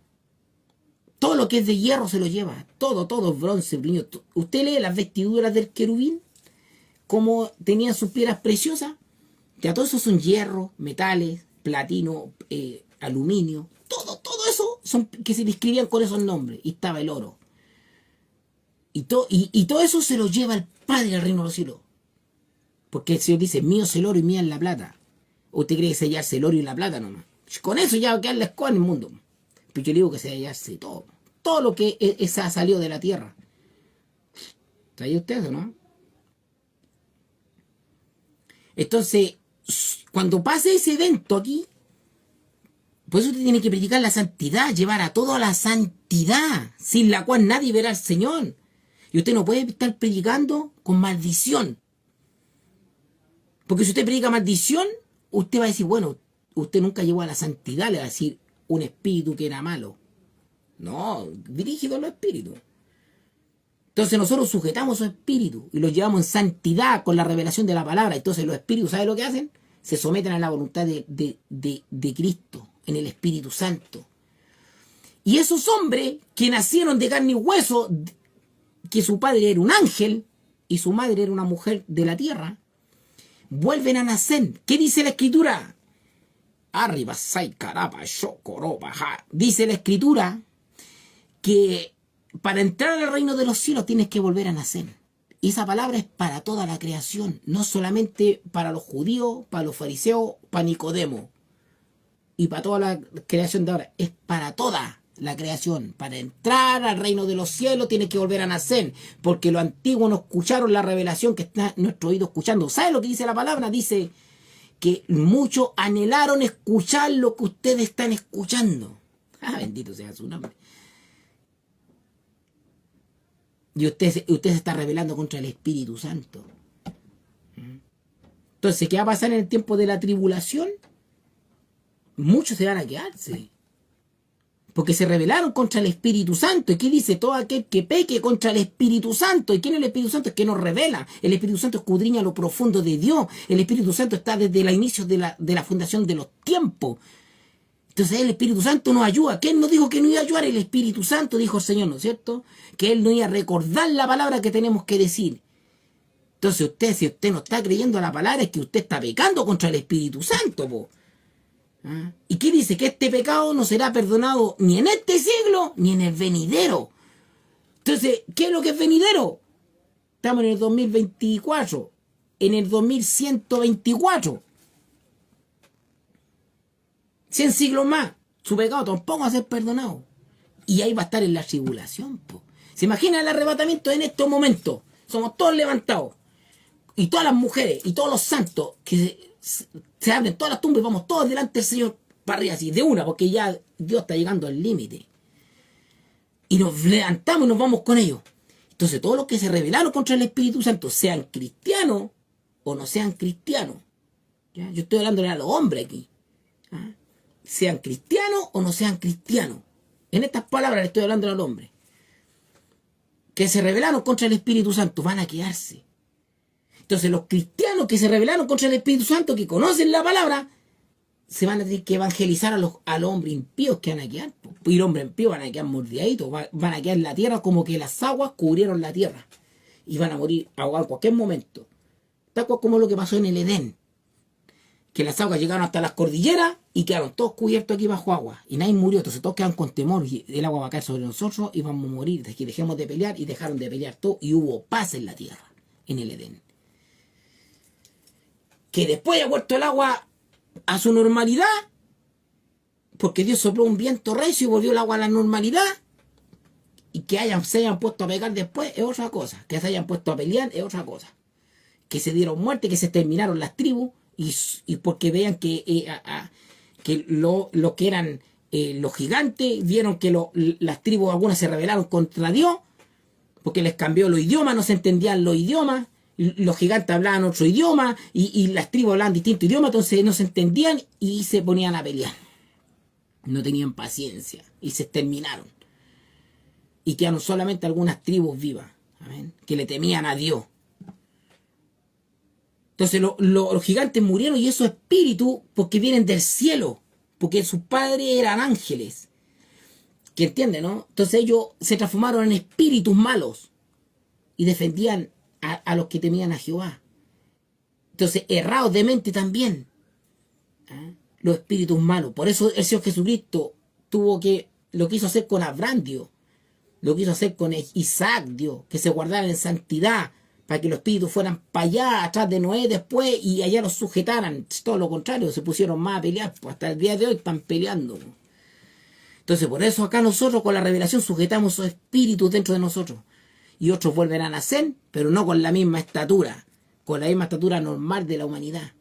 Todo lo que es de hierro se lo lleva. Todo, bronce, brillo. Usted lee las vestiduras del querubín, cómo tenían sus piedras preciosas. Ya todo eso son hierro, metales, platino, aluminio. Todo eso son que se describían con esos nombres. Y estaba el oro. Y todo eso se lo lleva el Padre del reino de los cielos. Porque el Señor dice, mío es el oro y mía es la plata. ¿Usted cree que se hallarse el oro y la plata nomás? Con eso ya va a quedar la escoba en el mundo. Pero yo le digo que se hallarse todo. Todo lo que ha salido de la tierra. ¿Sabía usted eso, no? Entonces, cuando pase ese evento aquí, por eso usted tiene que predicar la santidad, llevar a todo a la santidad, sin la cual nadie verá al Señor. Y usted no puede estar predicando con maldición. Porque si usted predica maldición, usted va a decir, bueno, usted nunca llegó a la santidad, le va a decir un espíritu que era malo. No, dirigido a los espíritus. Entonces nosotros sujetamos esos espíritus y los llevamos en santidad con la revelación de la palabra. Entonces los espíritus, ¿sabe lo que hacen? Se someten a la voluntad de Cristo, en el Espíritu Santo. Y esos hombres que nacieron de carne y hueso, que su padre era un ángel y su madre era una mujer de la tierra, vuelven a nacer. ¿Qué dice la escritura? Arriba, sai, carapa, shokoroba, ja. Dice la escritura que para entrar al reino de los cielos tienes que volver a nacer. Y esa palabra es para toda la creación, no solamente para los judíos, para los fariseos, para Nicodemo y para toda la creación de ahora. Es para toda la creación. Para entrar al reino de los cielos tienes que volver a nacer, porque los antiguos no escucharon la revelación que está en nuestro oído escuchando. ¿Sabe lo que dice la palabra? Dice que muchos anhelaron escuchar lo que ustedes están escuchando. Ah, bendito sea su nombre. Y usted se está rebelando contra el Espíritu Santo. Entonces, ¿qué va a pasar en el tiempo de la tribulación? Muchos se van a quedarse. Porque se rebelaron contra el Espíritu Santo. ¿Y qué dice? Todo aquel que peque contra el Espíritu Santo. ¿Y quién es el Espíritu Santo? Es que nos revela. El Espíritu Santo escudriña lo profundo de Dios. El Espíritu Santo está desde los inicios de la fundación de los tiempos. Entonces el Espíritu Santo nos ayuda. ¿Quién nos dijo que no iba a ayudar? El Espíritu Santo, dijo el Señor, ¿no es cierto? Que Él nos iba a recordar la palabra que tenemos que decir. Entonces si usted no está creyendo a la palabra, es que usted está pecando contra el Espíritu Santo, po. ¿Ah? ¿Y qué dice? Que este pecado no será perdonado ni en este siglo, ni en el venidero. Entonces, ¿qué es lo que es venidero? Estamos en el 2024, en el 2124. 100 siglos más, su pecado tampoco va a ser perdonado. Y ahí va a estar en la tribulación, po. ¿Se imagina el arrebatamiento en estos momentos? Somos todos levantados. Y todas las mujeres y todos los santos que se abren todas las tumbas y vamos todos delante del Señor para arriba, así, de una, porque ya Dios está llegando al límite. Y nos levantamos y nos vamos con ellos. Entonces, todos los que se rebelaron contra el Espíritu Santo, sean cristianos o no sean cristianos. ¿Ya? Yo estoy hablando a los hombres aquí. ¿Ah? Sean cristianos o no sean cristianos. En estas palabras le estoy hablando al hombre. Que se rebelaron contra el Espíritu Santo van a quedarse. Entonces los cristianos que se rebelaron contra el Espíritu Santo, que conocen la palabra, se van a tener que evangelizar a los hombres impíos que van a quedar. Y los hombres impíos van a quedar mordiaditos, van a quedar en la tierra como que las aguas cubrieron la tierra. Y van a morir ahogados en cualquier momento. Tal cual como lo que pasó en el Edén. Que las aguas llegaron hasta las cordilleras y quedaron todos cubiertos aquí bajo agua. Y nadie murió, entonces todos quedan con temor. Y el agua va a caer sobre nosotros y vamos a morir. Desde que dejemos de pelear y dejaron de pelear todo. Y hubo paz en la tierra, en el Edén. Que después ha vuelto el agua a su normalidad, porque Dios sopló un viento recio y volvió el agua a la normalidad. Y que se hayan puesto a pegar después es otra cosa. Que se hayan puesto a pelear es otra cosa. Que se dieron muerte, que se exterminaron las tribus. Y porque vean que lo que eran los gigantes, vieron que las tribus algunas se rebelaron contra Dios, porque les cambió los idiomas, no se entendían los idiomas, los gigantes hablaban otro idioma, y las tribus hablaban distintos idiomas, entonces no se entendían y se ponían a pelear. No tenían paciencia y se exterminaron. Y quedaron solamente algunas tribus vivas, ¿amén?, que le temían a Dios. Entonces los gigantes murieron y esos espíritus porque vienen del cielo, porque sus padres eran ángeles. ¿Que entienden, no? Entonces ellos se transformaron en espíritus malos y defendían a los que temían a Jehová. Entonces, errados de mente también. ¿Ah? Los espíritus malos. Por eso el Señor Jesucristo lo quiso hacer con Abraham, Dios. Lo quiso hacer con Isaac, Dios, que se guardaran en santidad, para que los espíritus fueran para allá, atrás de Noé después, y allá los sujetaran. Todo lo contrario, se pusieron más a pelear, pues hasta el día de hoy están peleando. Entonces, por eso acá nosotros con la revelación sujetamos esos espíritus dentro de nosotros. Y otros vuelven a nacer, pero no con la misma estatura, con la misma estatura normal de la humanidad.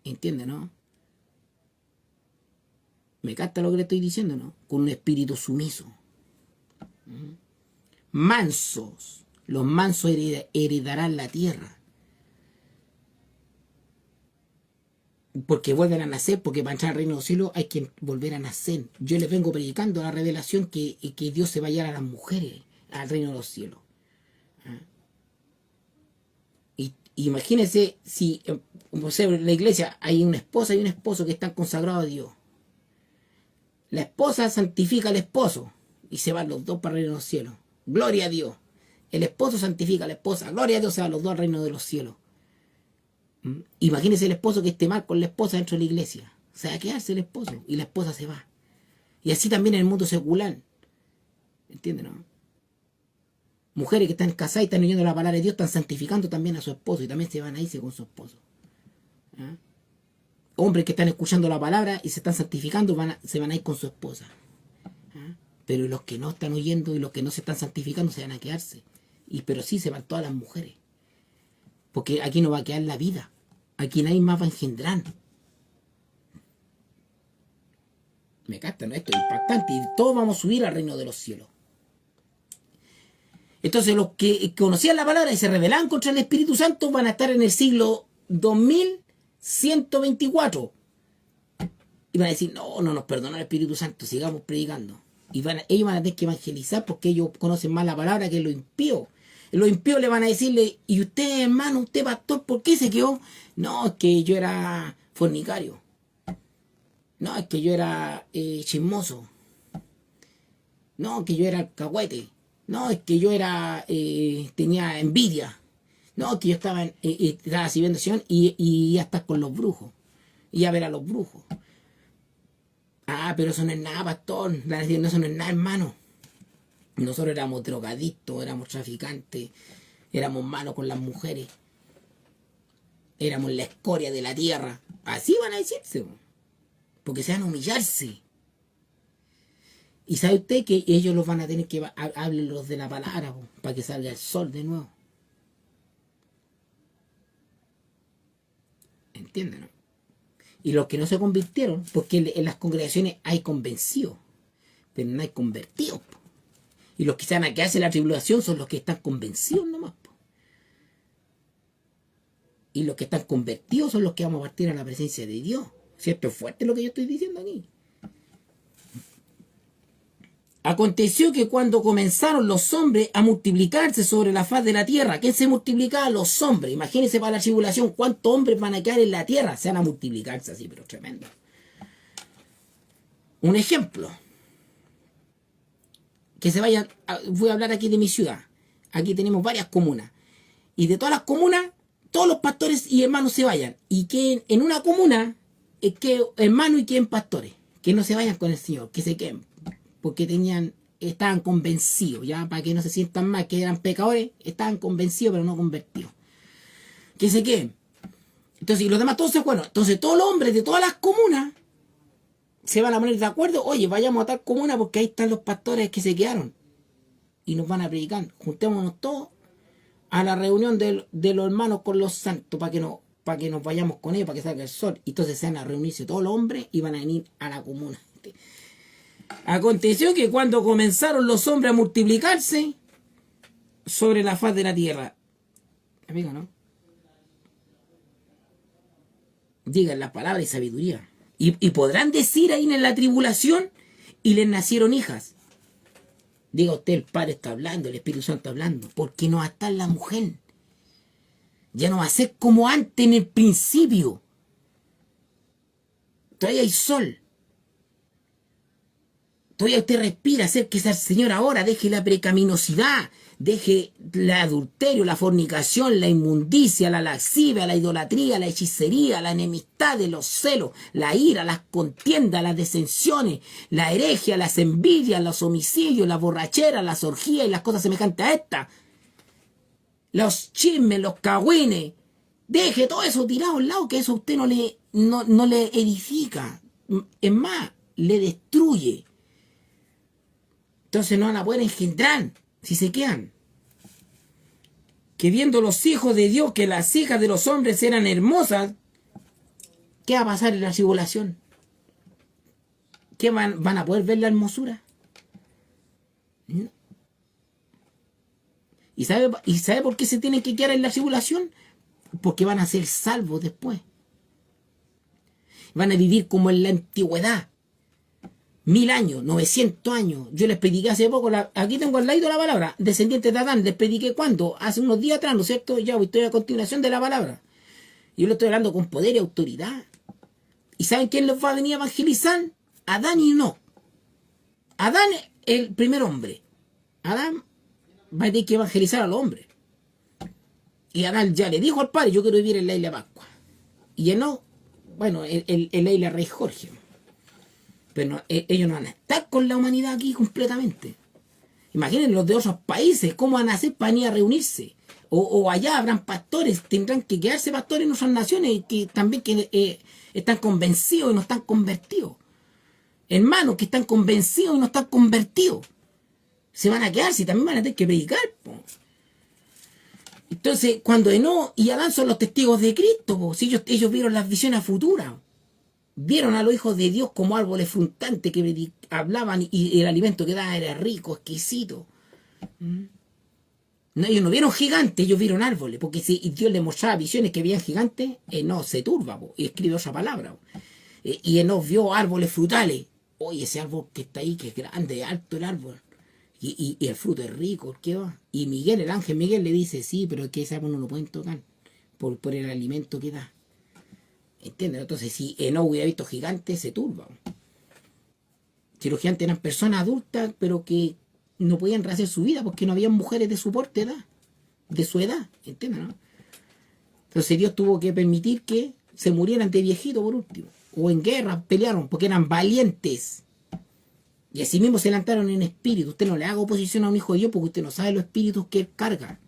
¿Entiendes, no? Me capta lo que le estoy diciendo, ¿no? Con un espíritu sumiso. Mansos. Los mansos heredarán la tierra. Porque vuelven a nacer, porque para entrar al reino de los cielos hay que volver a nacer. Yo les vengo predicando la revelación que Dios se va a llevar a las mujeres al reino de los cielos. Y imagínense si, como sea, en la iglesia hay una esposa y un esposo que están consagrados a Dios. La esposa santifica al esposo y se van los dos para el reino de los cielos. Gloria a Dios. El esposo santifica a la esposa. Gloria a Dios, a los dos al reino de los cielos. Imagínese el esposo que esté mal con la esposa dentro de la iglesia. O sea, quedarse el esposo y la esposa se va. Y así también en el mundo secular. ¿Entienden, no? Mujeres que están casadas y están oyendo la palabra de Dios están santificando también a su esposo y también se van a irse con su esposo. ¿Ah? Hombres que están escuchando la palabra y se están santificando se van a ir con su esposa. ¿Ah? Pero los que no están oyendo y los que no se están santificando se van a quedarse. Pero sí se van todas las mujeres. Porque aquí no va a quedar la vida. Aquí nadie más va a engendrar. Me captan, ¿no? Esto es impactante. Y todos vamos a subir al reino de los cielos. Entonces los que conocían la palabra y se rebelaban contra el Espíritu Santo van a estar en el siglo 2124. Y van a decir, no nos perdonó el Espíritu Santo, sigamos predicando. Y ellos van a tener que evangelizar porque ellos conocen más la palabra que los impíos. Los impíos le van a decirle, ¿y usted, hermano, usted, pastor, por qué se quedó? No, es que yo era fornicario. No, es que yo era chismoso. No, es que yo era alcahuete. No, es que yo tenía envidia. No, es que yo estaba sirviendo y ya estás con los brujos. Y a ver a los brujos. Ah, pero eso no es nada, pastor. No, eso no es nada, hermano. Nosotros éramos drogadictos, éramos traficantes, éramos malos con las mujeres, éramos la escoria de la tierra. Así van a decirse, porque se van a humillarse. Y sabe usted que ellos los van a tener que hablarlos de la palabra, para que salga el sol de nuevo. ¿Entienden, no? Y los que no se convirtieron, porque en las congregaciones hay convencidos, pero no hay convertidos. Y los que se van a quedarse en la tribulación son los que están convencidos nomás. Y los que están convertidos son los que vamos a partir a la presencia de Dios. ¿Cierto? Es fuerte lo que yo estoy diciendo aquí. Aconteció que cuando comenzaron los hombres a multiplicarse sobre la faz de la tierra, ¿quién se multiplicaba? Los hombres. Imagínense para la tribulación cuántos hombres van a quedar en la tierra. Se van a multiplicarse así, pero tremendo. Un ejemplo. Que se vayan, voy a hablar aquí de mi ciudad. Aquí tenemos varias comunas. Y de todas las comunas, todos los pastores y hermanos se vayan. Y que en una comuna, que hermanos y queden pastores. Que no se vayan con el Señor, que se queden. Porque estaban convencidos, ya para que no se sientan mal, que eran pecadores, estaban convencidos pero no convertidos. Que se queden. Entonces, y los demás todos se fueron. Entonces, todos los hombres de todas las comunas se van a poner de acuerdo. Oye, vayamos a tal comuna porque ahí están los pastores que se quedaron. Y nos van a predicar. Juntémonos todos a la reunión de los hermanos con los santos para que nos vayamos con ellos, para que salga el sol. Y entonces se van a reunirse todos los hombres y van a venir a la comuna. Aconteció que cuando comenzaron los hombres a multiplicarse sobre la faz de la tierra, amigo, ¿no? Digan las palabras y sabiduría. Y podrán decir ahí en la tribulación, y les nacieron hijas. Diga usted, el Padre está hablando, el Espíritu Santo está hablando, porque no va a estar la mujer. Ya no va a ser como antes en el principio. Todavía hay sol. Todavía usted respira, acérquese al Señor ahora, deje la pecaminosidad, deje el adulterio, la fornicación, la inmundicia, la lascivia, la idolatría, la hechicería, la enemistad, los celos, la ira, las contiendas, las disensiones, la herejía, las envidias, los homicidios, las borracheras, las orgías y las cosas semejantes a estas. Los chismes, los cagüines. Deje todo eso tirado a un lado, que eso a usted no le edifica. Es más, le destruye. Entonces no van a poder engendrar si se quedan. Que viendo los hijos de Dios que las hijas de los hombres eran hermosas, ¿qué va a pasar en la tribulación? ¿Qué van a poder ver la hermosura? ¿No? ¿Y sabe por qué se tienen que quedar en la tribulación? Porque van a ser salvos después. Van a vivir como en la antigüedad. 1000 años, 900 años. Yo les prediqué hace poco, aquí tengo al lado la palabra, descendientes de Adán. Les prediqué ¿cuándo? Hace unos días atrás, ¿no es cierto? Ya estoy a continuación de la palabra. Yo lo estoy hablando con poder y autoridad. ¿Y saben quién los va a venir a evangelizar? Adán y no. Adán es el primer hombre. Adán va a tener que evangelizar a los hombres. Y Adán ya le dijo al padre, yo quiero vivir en la isla de Pascua. Y Enoc, bueno, en la isla Rey Jorge. Pero no, ellos no van a estar con la humanidad aquí completamente. Imaginen los de otros países, cómo van a hacer para ir a reunirse. O allá habrán pastores, tendrán que quedarse pastores en otras naciones que también están convencidos y no están convertidos. Hermanos que están convencidos y no están convertidos. Se van a quedar, si también van a tener que predicar. Entonces, cuando Enoc y Adán son los testigos de Cristo, si ellos vieron las visiones futuras, vieron a los hijos de Dios como árboles fruntantes que hablaban y el alimento que daban era rico, exquisito. No, ellos no vieron gigantes, ellos vieron árboles, porque si Dios les mostraba visiones que veían gigantes, Enoc se turba y escribe otra palabra. Y Enoc vio árboles frutales. Oye, ese árbol que está ahí, que es grande, alto el árbol. Y el fruto es rico, ¿qué va? Y Miguel, el ángel Miguel, le dice, sí, pero es que ese árbol no lo pueden tocar por el alimento que da. ¿Entiendes? Entonces, si Enoc hubiera visto gigantes, se turba. Si los gigantes eran personas adultas, pero que no podían rehacer su vida porque no había mujeres de su porte edad, de su edad, ¿entiendes? ¿No? Entonces Dios tuvo que permitir que se murieran de viejito por último. O en guerra pelearon porque eran valientes. Y así mismo se levantaron en espíritu. Usted no le haga oposición a un hijo de Dios porque usted no sabe los espíritus que él carga.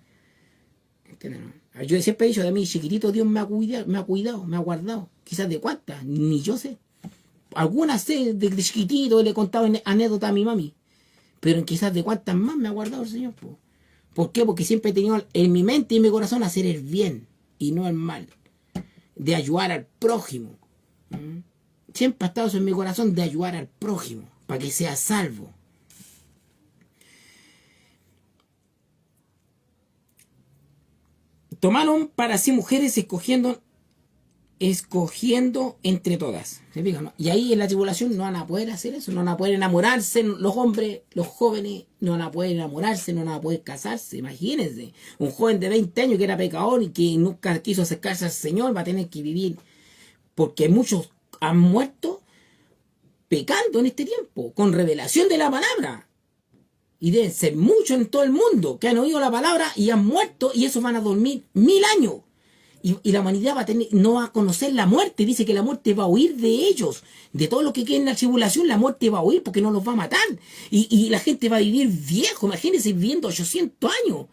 ¿Entiendes? ¿No? Yo siempre he dicho, de mí chiquitito Dios me ha cuidado, me ha guardado. Quizás de cuántas, ni yo sé. Algunas sé, de chiquitito le he contado anécdotas a mi mami. Pero quizás de cuántas más me ha guardado el Señor. ¿Por qué? Porque siempre he tenido en mi mente y en mi corazón hacer el bien y no el mal. De ayudar al prójimo. Siempre ha estado eso en mi corazón, de ayudar al prójimo para que sea salvo. Tomaron para sí mujeres escogiendo entre todas. ¿Se fijan, no? Y ahí en la tribulación no van a poder hacer eso, no van a poder enamorarse los hombres, los jóvenes, no van a poder enamorarse, no van a poder casarse. Imagínense, un joven de 20 años que era pecador y que nunca quiso acercarse al Señor va a tener que vivir, porque muchos han muerto pecando en este tiempo, con revelación de la palabra. Y deben ser muchos en todo el mundo que han oído la palabra y han muerto, y esos van a dormir 1000 años. Y la humanidad no va a conocer la muerte. Dice que la muerte va a huir de ellos. De todo lo que quede en la tribulación, la muerte va a huir porque no los va a matar. Y la gente va a vivir viejo. Imagínense viviendo 800 años.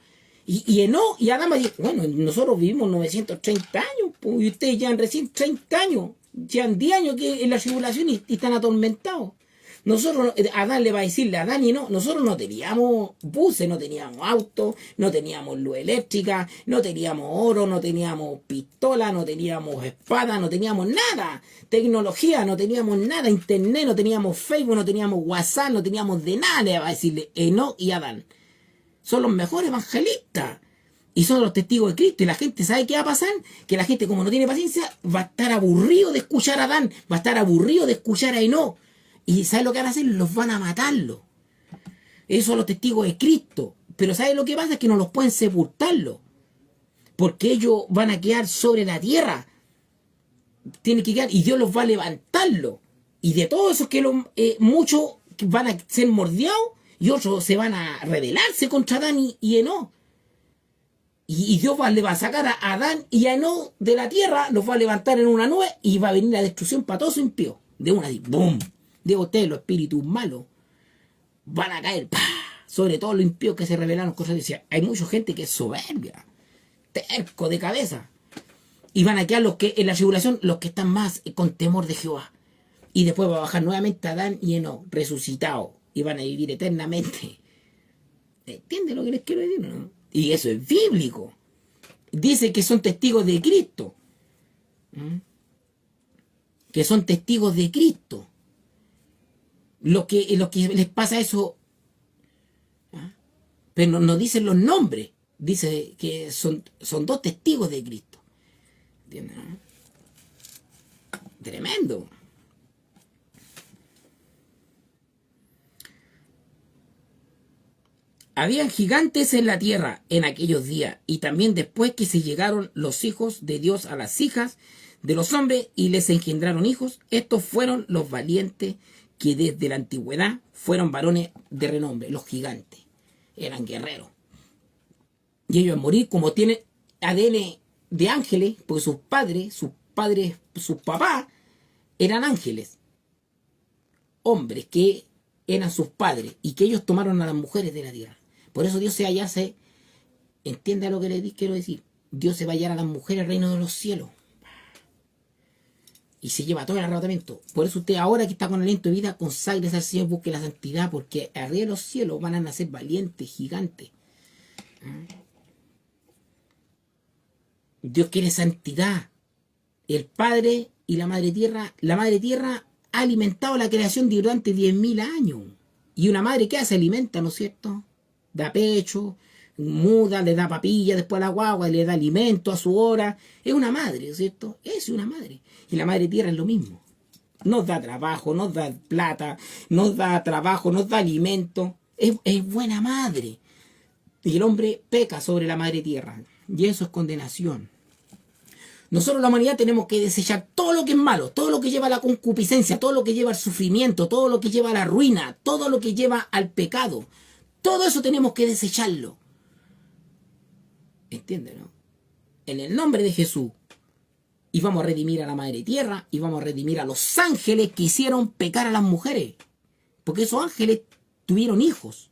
Y Enoc y Adán dijo, bueno, nosotros vivimos 930 años, pues, y ustedes llevan recién 30 años. Llevan 10 años que en la tribulación y están atormentados. Nosotros, Adán le va a decirle a Adán y no, nosotros no teníamos buses, no teníamos autos, no teníamos luz eléctrica, no teníamos oro, no teníamos pistola, no teníamos espada, no teníamos nada, tecnología, no teníamos nada, internet, no teníamos Facebook, no teníamos WhatsApp, no teníamos de nada, le va a decirle Enoc y Adán. Son los mejores evangelistas y son los testigos de Cristo. Y la gente sabe qué va a pasar, que la gente, como no tiene paciencia, va a estar aburrido de escuchar a Adán, va a estar aburrido de escuchar a Enoc. ¿Y sabe lo que van a hacer? Los van a matarlo. Esos son los testigos de Cristo. Pero ¿sabe lo que pasa? Es que no los pueden sepultarlo. Porque ellos van a quedar sobre la tierra. Tienen que quedar y Dios los va a levantarlo. Y de todos esos que muchos van a ser mordiados y otros se van a rebelarse contra Adán y Enoc. Y Dios le va a sacar a Adán y a Enoc de la tierra, los va a levantar en una nube y va a venir la destrucción para todos sus impíos. De una así, ¡boom! De ustedes, los espíritus malos van a caer, ¡pah!, sobre todo los impíos que se rebelaron contra Dios. Hay mucha gente que es soberbia, terco de cabeza, y van a quedar los que en la tribulación, los que están más con temor de Jehová. Y después va a bajar nuevamente Adán y Enoc, resucitados, y van a vivir eternamente. ¿Entienden lo que les quiero decir, no? Y eso es bíblico. Dice que son testigos de Cristo. Que son testigos de Cristo. Lo que les pasa eso, pero no dicen los nombres, dice que son dos testigos de Cristo. ¿Entiendes? Tremendo. Habían gigantes en la tierra en aquellos días, y también después que se llegaron los hijos de Dios a las hijas de los hombres y les engendraron hijos. Estos fueron los valientes que desde la antigüedad fueron varones de renombre, los gigantes. Eran guerreros. Y ellos al morir, como tienen ADN de ángeles, porque sus papás eran ángeles, hombres que eran sus padres y que ellos tomaron a las mujeres de la tierra. Por eso Dios se halla, entienda lo que les quiero decir. Dios se va a hallar a las mujeres al reino de los cielos. Y se lleva todo el arrebatamiento. Por eso usted ahora que está con aliento de vida, conságrese al Señor, busque la santidad, porque arriba de los cielos van a nacer valientes, gigantes. Dios quiere santidad. El Padre y la Madre Tierra ha alimentado la creación durante 10.000 años. Y una madre, ¿qué hace? Alimenta, ¿no es cierto? Da pecho, muda, le da papilla después a la guagua, le da alimento a su hora. Es una madre, ¿no es cierto? Es una madre. Y la Madre Tierra es lo mismo. Nos da trabajo, nos da plata, nos da trabajo, nos da alimento. Es buena madre. Y el hombre peca sobre la Madre Tierra. Y eso es condenación. Nosotros, la humanidad, tenemos que desechar todo lo que es malo, todo lo que lleva a la concupiscencia, todo lo que lleva al sufrimiento, todo lo que lleva a la ruina, todo lo que lleva al pecado. Todo eso tenemos que desecharlo. ¿Entienden, no? En el nombre de Jesús. Y vamos a redimir a la Madre Tierra y vamos a redimir a los ángeles que hicieron pecar a las mujeres. Porque esos ángeles tuvieron hijos.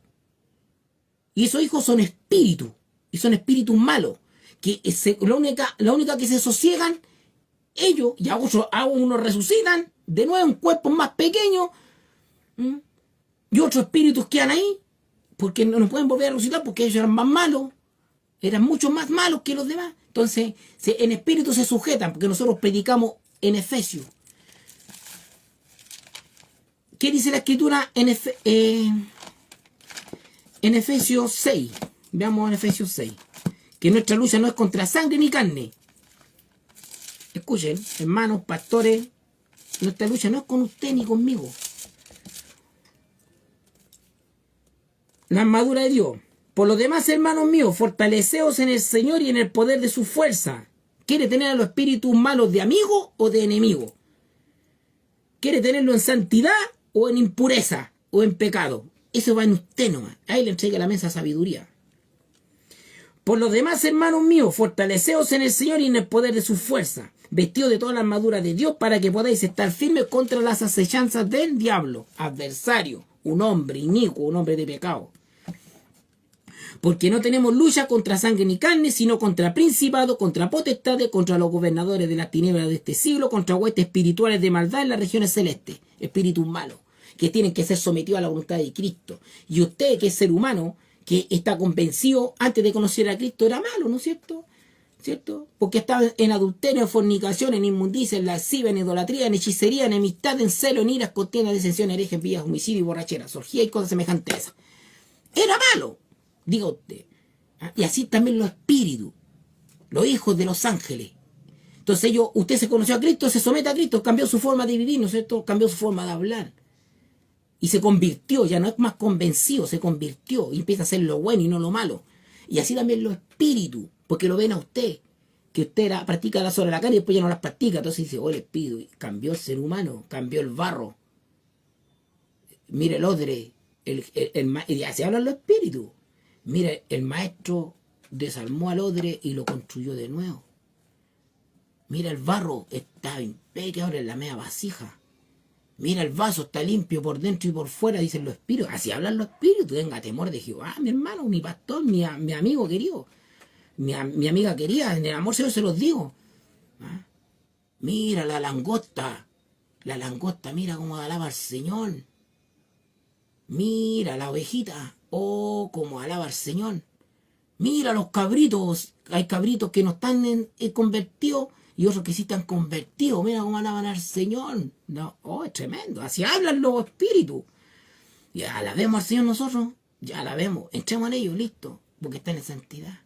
Y esos hijos son espíritus. Y son espíritus malos. Que la única que se sosiegan, ellos, y a unos resucitan, de nuevo en cuerpos más pequeños, y otros espíritus quedan ahí, porque no pueden volver a resucitar, porque ellos eran más malos, eran mucho más malos que los demás. Entonces, en espíritu se sujetan, porque nosotros predicamos en Efesios. ¿Qué dice la Escritura en Efesios 6? Veamos en Efesios 6. Que nuestra lucha no es contra sangre ni carne. Escuchen, hermanos, pastores, nuestra lucha no es con usted ni conmigo. La armadura de Dios. Por lo demás, hermanos míos, fortaleceos en el Señor y en el poder de su fuerza. ¿Quiere tener a los espíritus malos de amigo o de enemigo? ¿Quiere tenerlo en santidad o en impureza o en pecado? Eso va en usted nomás. Ahí le entrega la mesa sabiduría. Por lo demás, hermanos míos, fortaleceos en el Señor y en el poder de su fuerza, vestidos de toda la armadura de Dios para que podáis estar firmes contra las acechanzas del diablo, adversario, un hombre inicuo, un hombre de pecado. Porque no tenemos lucha contra sangre ni carne, sino contra principados, contra potestades, contra los gobernadores de las tinieblas de este siglo, contra huestes espirituales de maldad en las regiones celestes, espíritus malos, que tienen que ser sometidos a la voluntad de Cristo. Y usted, que es ser humano, que está convencido, antes de conocer a Cristo era malo, ¿no es cierto? ¿Cierto? Porque estaba en adulterio, en fornicación, en inmundicia, en lascivia, en idolatría, en hechicería, en enemistad, en celo, en iras, contiendas, disensión, herejes, envidias, homicidio y borracheras, orgía y cosas semejantes a esas. Era malo, diga usted. Y así también los espíritus, los hijos de los ángeles. Entonces usted se conoció a Cristo, se somete a Cristo, cambió su forma de vivir, ¿no es cierto? Cambió su forma de hablar. Y se convirtió, ya no es más convencido, se convirtió y empieza a hacer lo bueno y no lo malo. Y así también los espíritus, porque lo ven a usted, que usted practica las horas de la carne y después ya no las practica. Entonces dice, oh, el espíritu, cambió el ser humano, cambió el barro. Mire el odre, y así hablan los espíritus. Mire, el maestro desarmó al odre y lo construyó de nuevo. Mira el barro, está impecable en la media vasija. Mira el vaso, está limpio por dentro y por fuera, dicen los espíritus. Así hablan los espíritus. Tenga temor de Jehová, mi hermano, mi pastor, mi amigo querido, mi amiga querida, en el amor se los digo. ¿Ah? Mira la langosta, mira cómo alaba al Señor. Mira la ovejita, oh, cómo alaba al Señor. Mira los cabritos, hay cabritos que no están convertidos y otros que sí están convertidos. Mira cómo alaban al Señor. No, oh, es tremendo. Así hablan los espíritus. Ya la vemos al Señor nosotros. Ya la vemos. Entremos en ellos, listo. Porque están en santidad.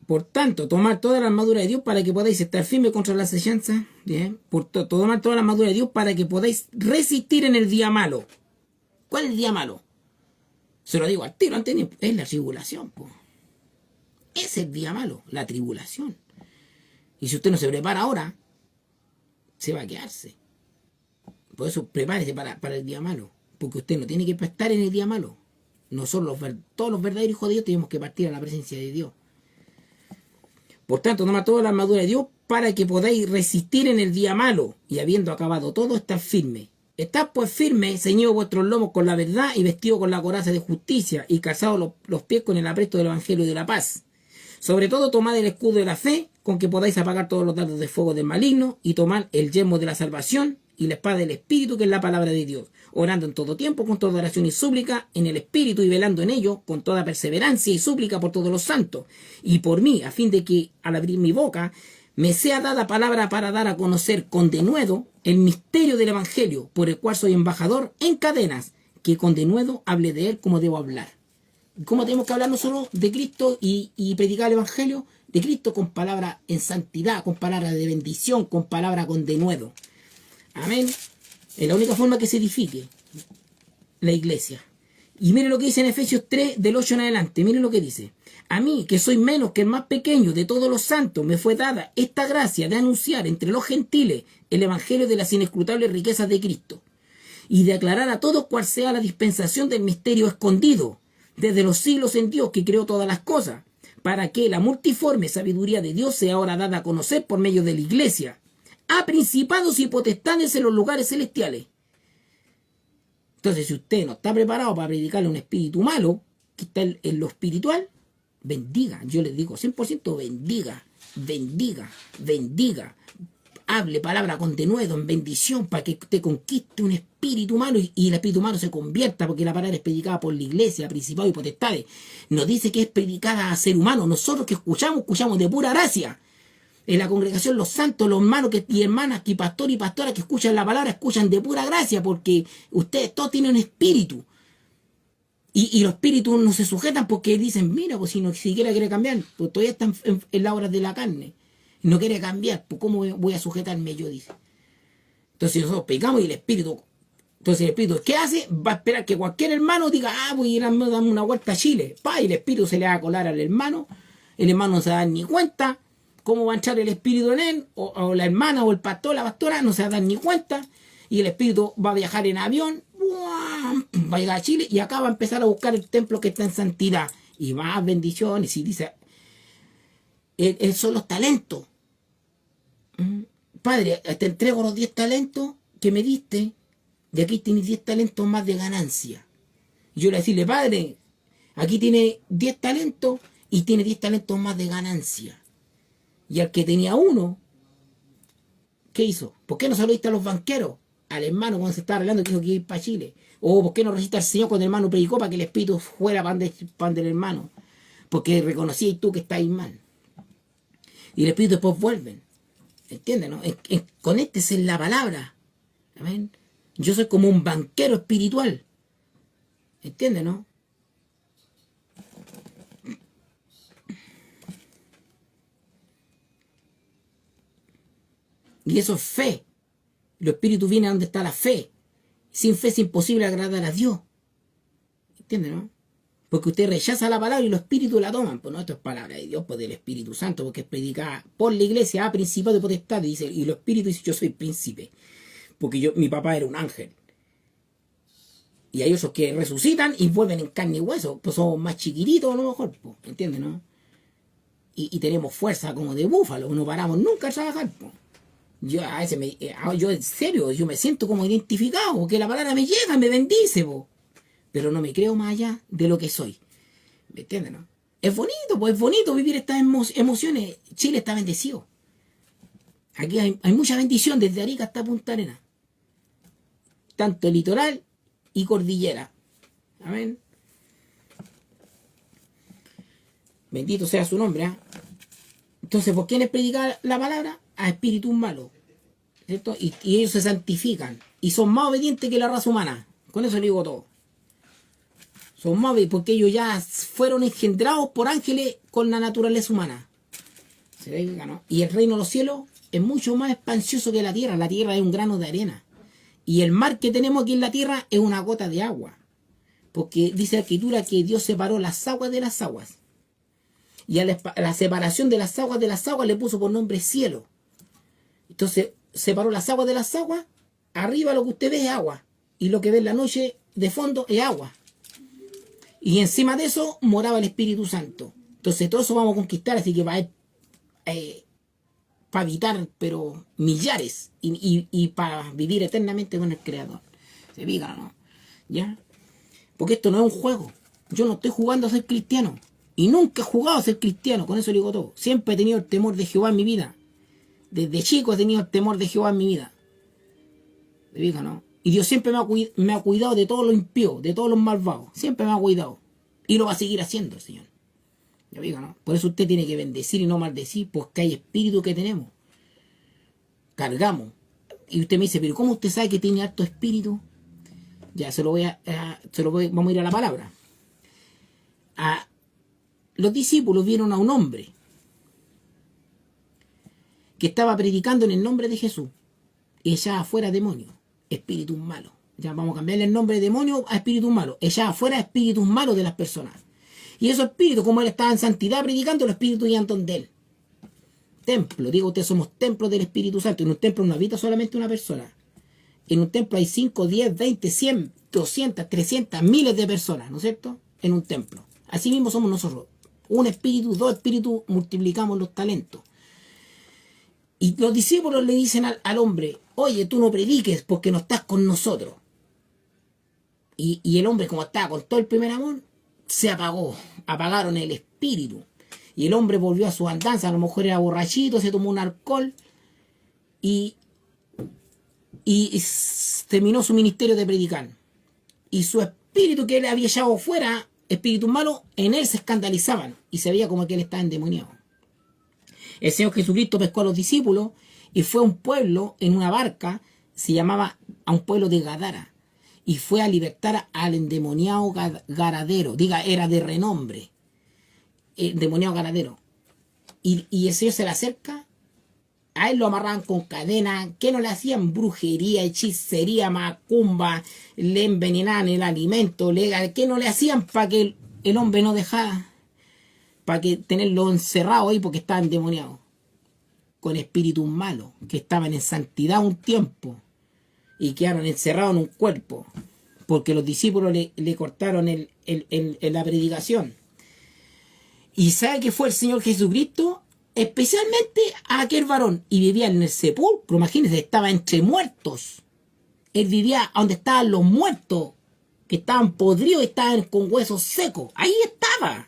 Por tanto, tomar toda la armadura de Dios para que podáis estar firmes contra la acechanza. Bien. Tomar toda la armadura de Dios para que podáis resistir en el día malo. ¿Cuál es el día malo? Se lo digo al tiro antes, es la tribulación. Po. Es el día malo, la tribulación. Y si usted no se prepara ahora, se va a quedarse. Por eso prepárese para el día malo, porque usted no tiene que estar en el día malo. Nosotros, todos los verdaderos hijos de Dios, tenemos que partir a la presencia de Dios. Por tanto, toma toda la armadura de Dios para que podáis resistir en el día malo, y habiendo acabado todo, estar firme. Estad pues firmes, ceñidos vuestros lomos con la verdad, y vestidos con la coraza de justicia, y calzados los pies con el apresto del evangelio de la paz. Sobre todo, tomad el escudo de la fe, con que podáis apagar todos los dardos de fuego del maligno, y tomad el yelmo de la salvación, y la espada del Espíritu, que es la palabra de Dios, orando en todo tiempo con toda oración y súplica en el Espíritu, y velando en ello con toda perseverancia y súplica por todos los santos, y por mí, a fin de que, al abrir mi boca, me sea dada palabra para dar a conocer con denuedo el misterio del Evangelio, por el cual soy embajador en cadenas, que con denuedo hable de él como debo hablar. ¿Cómo tenemos que hablar nosotros de Cristo y predicar el Evangelio? De Cristo con palabra en santidad, con palabra de bendición, con palabra con denuedo. Amén. Es la única forma que se edifique la iglesia. Y miren lo que dice en Efesios 3, del 8 en adelante. Miren lo que dice. A mí, que soy menos que el más pequeño de todos los santos, me fue dada esta gracia de anunciar entre los gentiles el Evangelio de las inescrutables riquezas de Cristo, y de aclarar a todos cuál sea la dispensación del misterio escondido desde los siglos en Dios, que creó todas las cosas, para que la multiforme sabiduría de Dios sea ahora dada a conocer por medio de la iglesia, a principados y potestades en los lugares celestiales. Entonces, si usted no está preparado para predicarle a un espíritu malo, que está en lo espiritual, bendiga. Yo les digo, 100% bendiga, bendiga, bendiga. Hable palabra con denuedo, en bendición, para que usted conquiste un espíritu humano y el espíritu humano se convierta, porque la palabra es predicada por la iglesia, principados y potestades. Nos dice que es predicada a ser humano. Nosotros que escuchamos de pura gracia. En la congregación, los santos, los hermanos y hermanas, y pastor y pastora que escuchan la palabra, escuchan de pura gracia, porque ustedes todos tienen un espíritu. Y los espíritus no se sujetan porque dicen, mira, pues si no siquiera quiere cambiar, pues todavía están en la hora de la carne. No quiere cambiar, pues ¿cómo voy a sujetarme yo? Dice. Entonces nosotros pecamos y el espíritu, ¿qué hace? Va a esperar que cualquier hermano diga, voy a ir a darme una vuelta a Chile. Y el espíritu se le va a colar al hermano, el hermano no se va a dar ni cuenta cómo va a entrar el espíritu en él, o la hermana o el pastor, la pastora, no se va a dar ni cuenta, y el espíritu va a viajar en avión, va a llegar a Chile, y acá va a empezar a buscar el templo que está en santidad, y más bendiciones, y dice, son los talentos. Padre, te entrego los 10 talentos que me diste, y aquí tienes 10 talentos más de ganancia. Y yo le decirle, Padre, aquí tiene 10 talentos y tiene 10 talentos más de ganancia. Y al que tenía uno, ¿qué hizo? ¿Por qué no se lo diste a los banqueros? Al hermano cuando se estaba arreglando que dijo que iba a ir para Chile. O ¿por qué no resiste al Señor cuando el hermano predicó para que el espíritu fuera pan del hermano? Porque reconocías tú que estáis mal. Y el espíritu después vuelven. ¿Entiendes? ¿No? Conéctese en la palabra. ¿Amén? Yo soy como un banquero espiritual. ¿Entiendes? ¿No? Y eso es fe. Los espíritus vienen a donde está la fe. Sin fe es imposible agradar a Dios. ¿Entiendes, no? Porque usted rechaza la palabra y los espíritus la toman. Pues no, esto es palabra de Dios, pues del Espíritu Santo, porque es predicada por la iglesia a principado de potestad. Dice, y los espíritus dicen, yo soy príncipe. Porque mi papá era un ángel. Y hay esos que resucitan y vuelven en carne y hueso. Pues somos más chiquititos a lo mejor, pues, ¿entiendes, no? Y tenemos fuerza como de búfalo. No paramos nunca a trabajar, pues. Yo a veces yo en serio, yo me siento como identificado, porque la palabra me llega, me bendice, po. Pero no me creo más allá de lo que soy. ¿Me entiendes, no? Es bonito, pues es bonito vivir estas emociones. Chile está bendecido. Aquí hay mucha bendición desde Arica hasta Punta Arenas. Tanto litoral y cordillera. Amén. Bendito sea su nombre, ¿eh? Entonces, ¿por quién es predicar la palabra? A espíritus malos, ¿cierto? Y ellos se santifican y son más obedientes que la raza humana. Con eso le digo todo. Son más obedientes porque ellos ya fueron engendrados por ángeles con la naturaleza humana. ¿Se ve, no? Y el reino de los cielos es mucho más expansioso que la tierra. La tierra es un grano de arena. Y el mar que tenemos aquí en la tierra es una gota de agua. Porque dice la Escritura que Dios separó las aguas de las aguas. Y a la separación de las aguas le puso por nombre cielo. Entonces, separó las aguas de las aguas. Arriba lo que usted ve es agua. Y lo que ve en la noche de fondo es agua. Y encima de eso moraba el Espíritu Santo. Entonces todo eso vamos a conquistar, así que va a para habitar, pero millares. Y para vivir eternamente con el Creador. ¿Se fijan, no? ¿Ya? Porque esto no es un juego. Yo no estoy jugando a ser cristiano. Y nunca he jugado a ser cristiano. Con eso le digo todo. Siempre he tenido el temor de Jehová en mi vida. Desde chico he tenido el temor de Jehová en mi vida. ¿Se fijan, no? Y Dios siempre me ha cuidado de todos los impíos, de todos los malvados. Siempre me ha cuidado. Y lo va a seguir haciendo el Señor. ¿Se fijan, no? Por eso usted tiene que bendecir y no maldecir. Porque hay espíritu que tenemos. Cargamos. Y usted me dice, pero ¿cómo usted sabe que tiene harto espíritu? Ya vamos a ir a la palabra. Los discípulos vieron a un hombre que estaba predicando en el nombre de Jesús y echaba afuera demonios, espíritus malos. Ya vamos a cambiarle el nombre de demonio a espíritus malos. Echaba afuera espíritus malos de las personas. Y esos espíritus, como él estaba en santidad predicando, los espíritus iban donde él. Templo, digo, ustedes somos templos del Espíritu Santo. En un templo no habita solamente una persona. En un templo hay 5, 10, 20, 100, 200, 300, miles de personas, ¿no es cierto? En un templo. Así mismo somos nosotros. Un espíritu, dos espíritus, multiplicamos los talentos. Y los discípulos le dicen al hombre, oye, tú no prediques porque no estás con nosotros. Y el hombre, como estaba con todo el primer amor, se apagó. Apagaron el espíritu. Y el hombre volvió a su andanza. A lo mejor era borrachito, se tomó un alcohol y terminó su ministerio de predicar. Y su espíritu que él había echado fuera, espíritus malos, en él se escandalizaban. Y se veía como que él estaba endemoniado. El Señor Jesucristo pescó a los discípulos y fue a un pueblo en una barca, se llamaba a un pueblo de Gadara. Y fue a libertar al endemoniado Garadero. Diga, era de renombre. El endemoniado Garadero. Y el Señor se le acerca. A él lo amarraban con cadena. ¿Qué no le hacían? Brujería, hechicería, macumba. Le envenenaban el alimento. ¿Qué no le hacían para que el hombre no dejara? Para que tenerlo encerrado ahí porque estaba endemoniado. Con espíritus malos. Que estaban en santidad un tiempo. Y quedaron encerrados en un cuerpo. Porque los discípulos le cortaron la predicación. ¿Y sabe qué fue el Señor Jesucristo? Especialmente a aquel varón. Y vivía en el sepulcro. Imagínense, estaba entre muertos. Él vivía donde estaban los muertos. Que estaban podridos, estaban con huesos secos. Ahí estaba.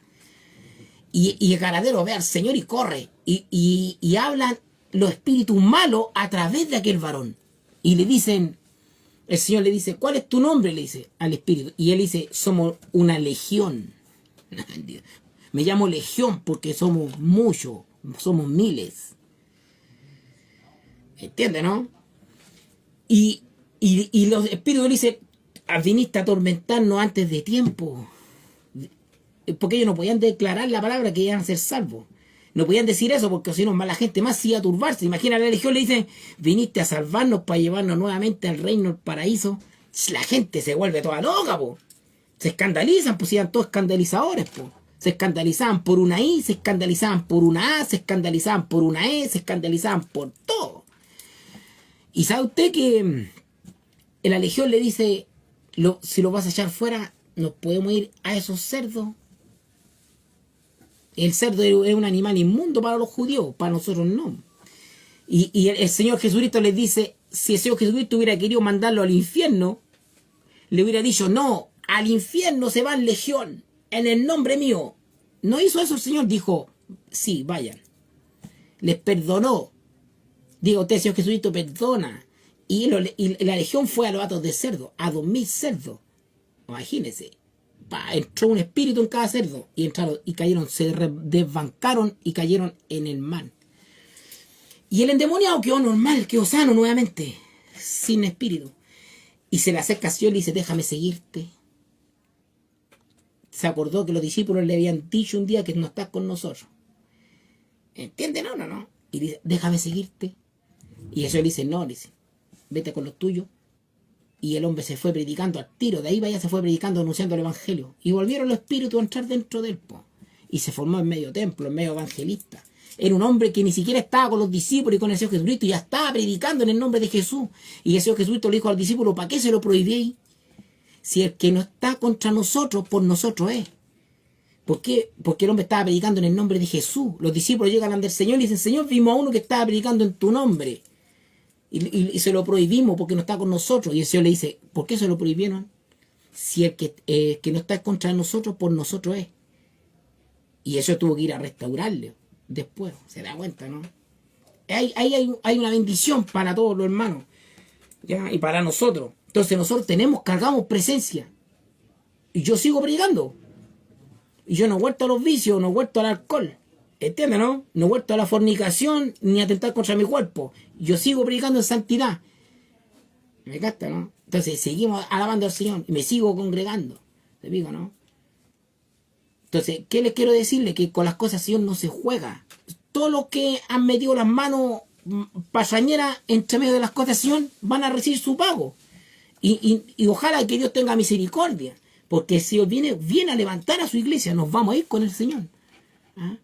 Y el ganadero ve al Señor y corre. Y hablan los espíritus malos a través de aquel varón. Y le dicen, el Señor le dice, ¿cuál es tu nombre? Le dice al espíritu. Y él dice, somos una legión. Me llamo legión porque somos muchos, somos miles. ¿Entiendes, no? Y los espíritus le dicen, viniste a atormentarnos antes de tiempo. Porque ellos no podían declarar la palabra que iban a ser salvos. No podían decir eso porque si no, más la gente más se iba a turbarse. Imagina, la legión le dice, viniste a salvarnos para llevarnos nuevamente al reino, al paraíso. La gente se vuelve toda loca, po. Se escandalizan, pues iban todos escandalizadores, po. Se escandalizaban por una I, se escandalizaban por una A, se escandalizaban por una E, se escandalizaban por todo. Y sabe usted que la legión le dice, si lo vas a echar fuera, nos podemos ir a esos cerdos. El cerdo es un animal inmundo para los judíos, para nosotros no. Y el Señor Jesucristo les dice, si el Señor Jesucristo hubiera querido mandarlo al infierno, le hubiera dicho, no, al infierno se va en legión, en el nombre mío. No hizo eso el Señor, dijo, sí, vayan. Les perdonó. Digo, usted, Señor Jesucristo, perdona. Y la legión fue a los hatos de cerdo, a 2000 cerdos. Imagínense. Entró un espíritu en cada cerdo y entraron y cayeron, se desbancaron y cayeron en el mar. Y el endemoniado quedó normal, quedó sano nuevamente, sin espíritu. Y se le acerca a Señor y le dice, déjame seguirte. Se acordó que los discípulos le habían dicho un día que no estás con nosotros. ¿Entiende? No. Y dice, déjame seguirte. Y eso le dice, no, le dice, vete con los tuyos. Y el hombre se fue predicando al tiro. De ahí vaya se fue predicando, anunciando el evangelio. Y volvieron los espíritus a entrar dentro del po. Y se formó en medio templo, en medio evangelista. Era un hombre que ni siquiera estaba con los discípulos y con el Señor Jesucristo, y ya estaba predicando en el nombre de Jesús. Y el Señor Jesucristo le dijo al discípulo, ¿para qué se lo prohibí? Si el que no está contra nosotros, por nosotros es. ¿Por qué? Porque el hombre estaba predicando en el nombre de Jesús. Los discípulos llegan ante el Señor y dicen, Señor, vimos a uno que estaba predicando en tu nombre. Y se lo prohibimos porque no está con nosotros. Y el Señor le dice, ¿por qué se lo prohibieron? Si el que no está contra nosotros, por nosotros es. Y eso tuvo que ir a restaurarle después. Se da cuenta, ¿no? Hay una bendición para todos los hermanos, ¿ya? Y para nosotros. Entonces nosotros cargamos presencia. Y yo sigo predicando. Y yo no he vuelto a los vicios, no he vuelto al alcohol. ¿Entiendes, no? No he vuelto a la fornicación ni a atentar contra mi cuerpo. Yo sigo predicando en santidad. ¿Me capta, no? Entonces seguimos alabando al Señor y me sigo congregando. ¿Te digo, no? Entonces, ¿qué les quiero decirle? Que con las cosas del Señor no se juega. Todos los que han metido las manos pasañeras entre medio de las cosas del Señor van a recibir su pago. Y ojalá que Dios tenga misericordia. Porque el Señor viene a levantar a su iglesia. Nos vamos a ir con el Señor. ¿Ah?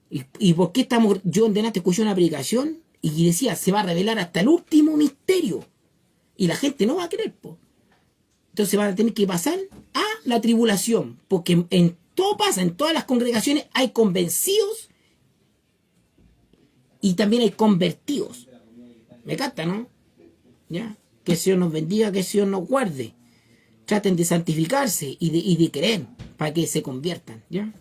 ¿Y por qué estamos? Yo en delante escuché una predicación y decía, se va a revelar hasta el último misterio. Y la gente no va a creer, po. Entonces van a tener que pasar a la tribulación. Porque en todo pasa, en todas las congregaciones hay convencidos y también hay convertidos. ¿Me capta, no? ¿Ya? Que el Señor nos bendiga, que el Señor nos guarde. Traten de santificarse y de creer para que se conviertan, ¿ya?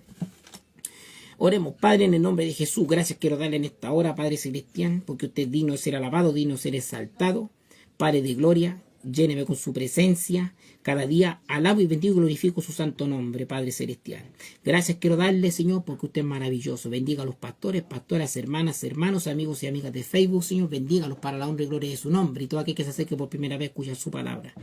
Oremos, Padre, en el nombre de Jesús. Gracias quiero darle en esta hora, Padre Celestial, porque usted es digno de ser alabado, digno de ser exaltado. Padre de gloria, lléneme con su presencia. Cada día alabo y bendigo y glorifico su santo nombre, Padre Celestial. Gracias quiero darle, Señor, porque usted es maravilloso. Bendiga a los pastores, pastoras, hermanas, hermanos, amigos y amigas de Facebook, Señor. Bendígalos para la honra y gloria de su nombre. Y todo aquel que se acerque por primera vez escucha su palabra.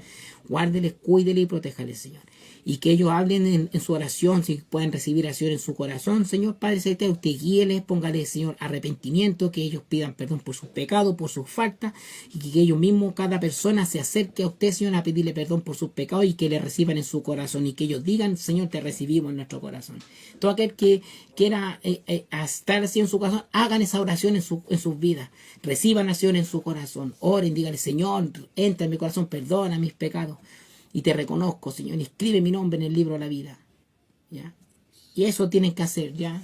Guárdeles, cuídele y protéjales, Señor. Y que ellos hablen en su oración, si pueden recibir oración en su corazón, Señor Padre Celestial, usted guíeles, póngale, Señor, arrepentimiento, que ellos pidan perdón por sus pecados, por sus faltas, y que ellos mismos, cada persona, se acerque a usted, Señor, a pedirle perdón por sus pecados y que le reciban en su corazón, y que ellos digan, Señor, te recibimos en nuestro corazón. Todo aquel que quiera estar así en su corazón, hagan esa oración en sus vidas, reciban oración en su corazón, oren, díganle, Señor, entra en mi corazón, perdona mis pecados. Y te reconozco, Señor, escribe mi nombre en el libro de la vida, ¿ya? Y eso tienen que hacer, ¿ya?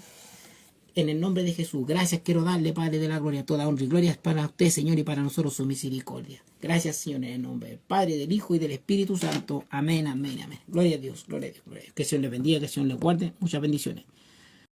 En el nombre de Jesús. Gracias quiero darle, Padre de la gloria, toda honra y gloria es para usted, Señor, y para nosotros su misericordia. Gracias, Señor, en el nombre del Padre, del Hijo y del Espíritu Santo. Amén, amén, amén. Gloria a Dios, gloria a Dios, gloria a Dios. Que el Señor les bendiga, que el Señor les guarde. Muchas bendiciones.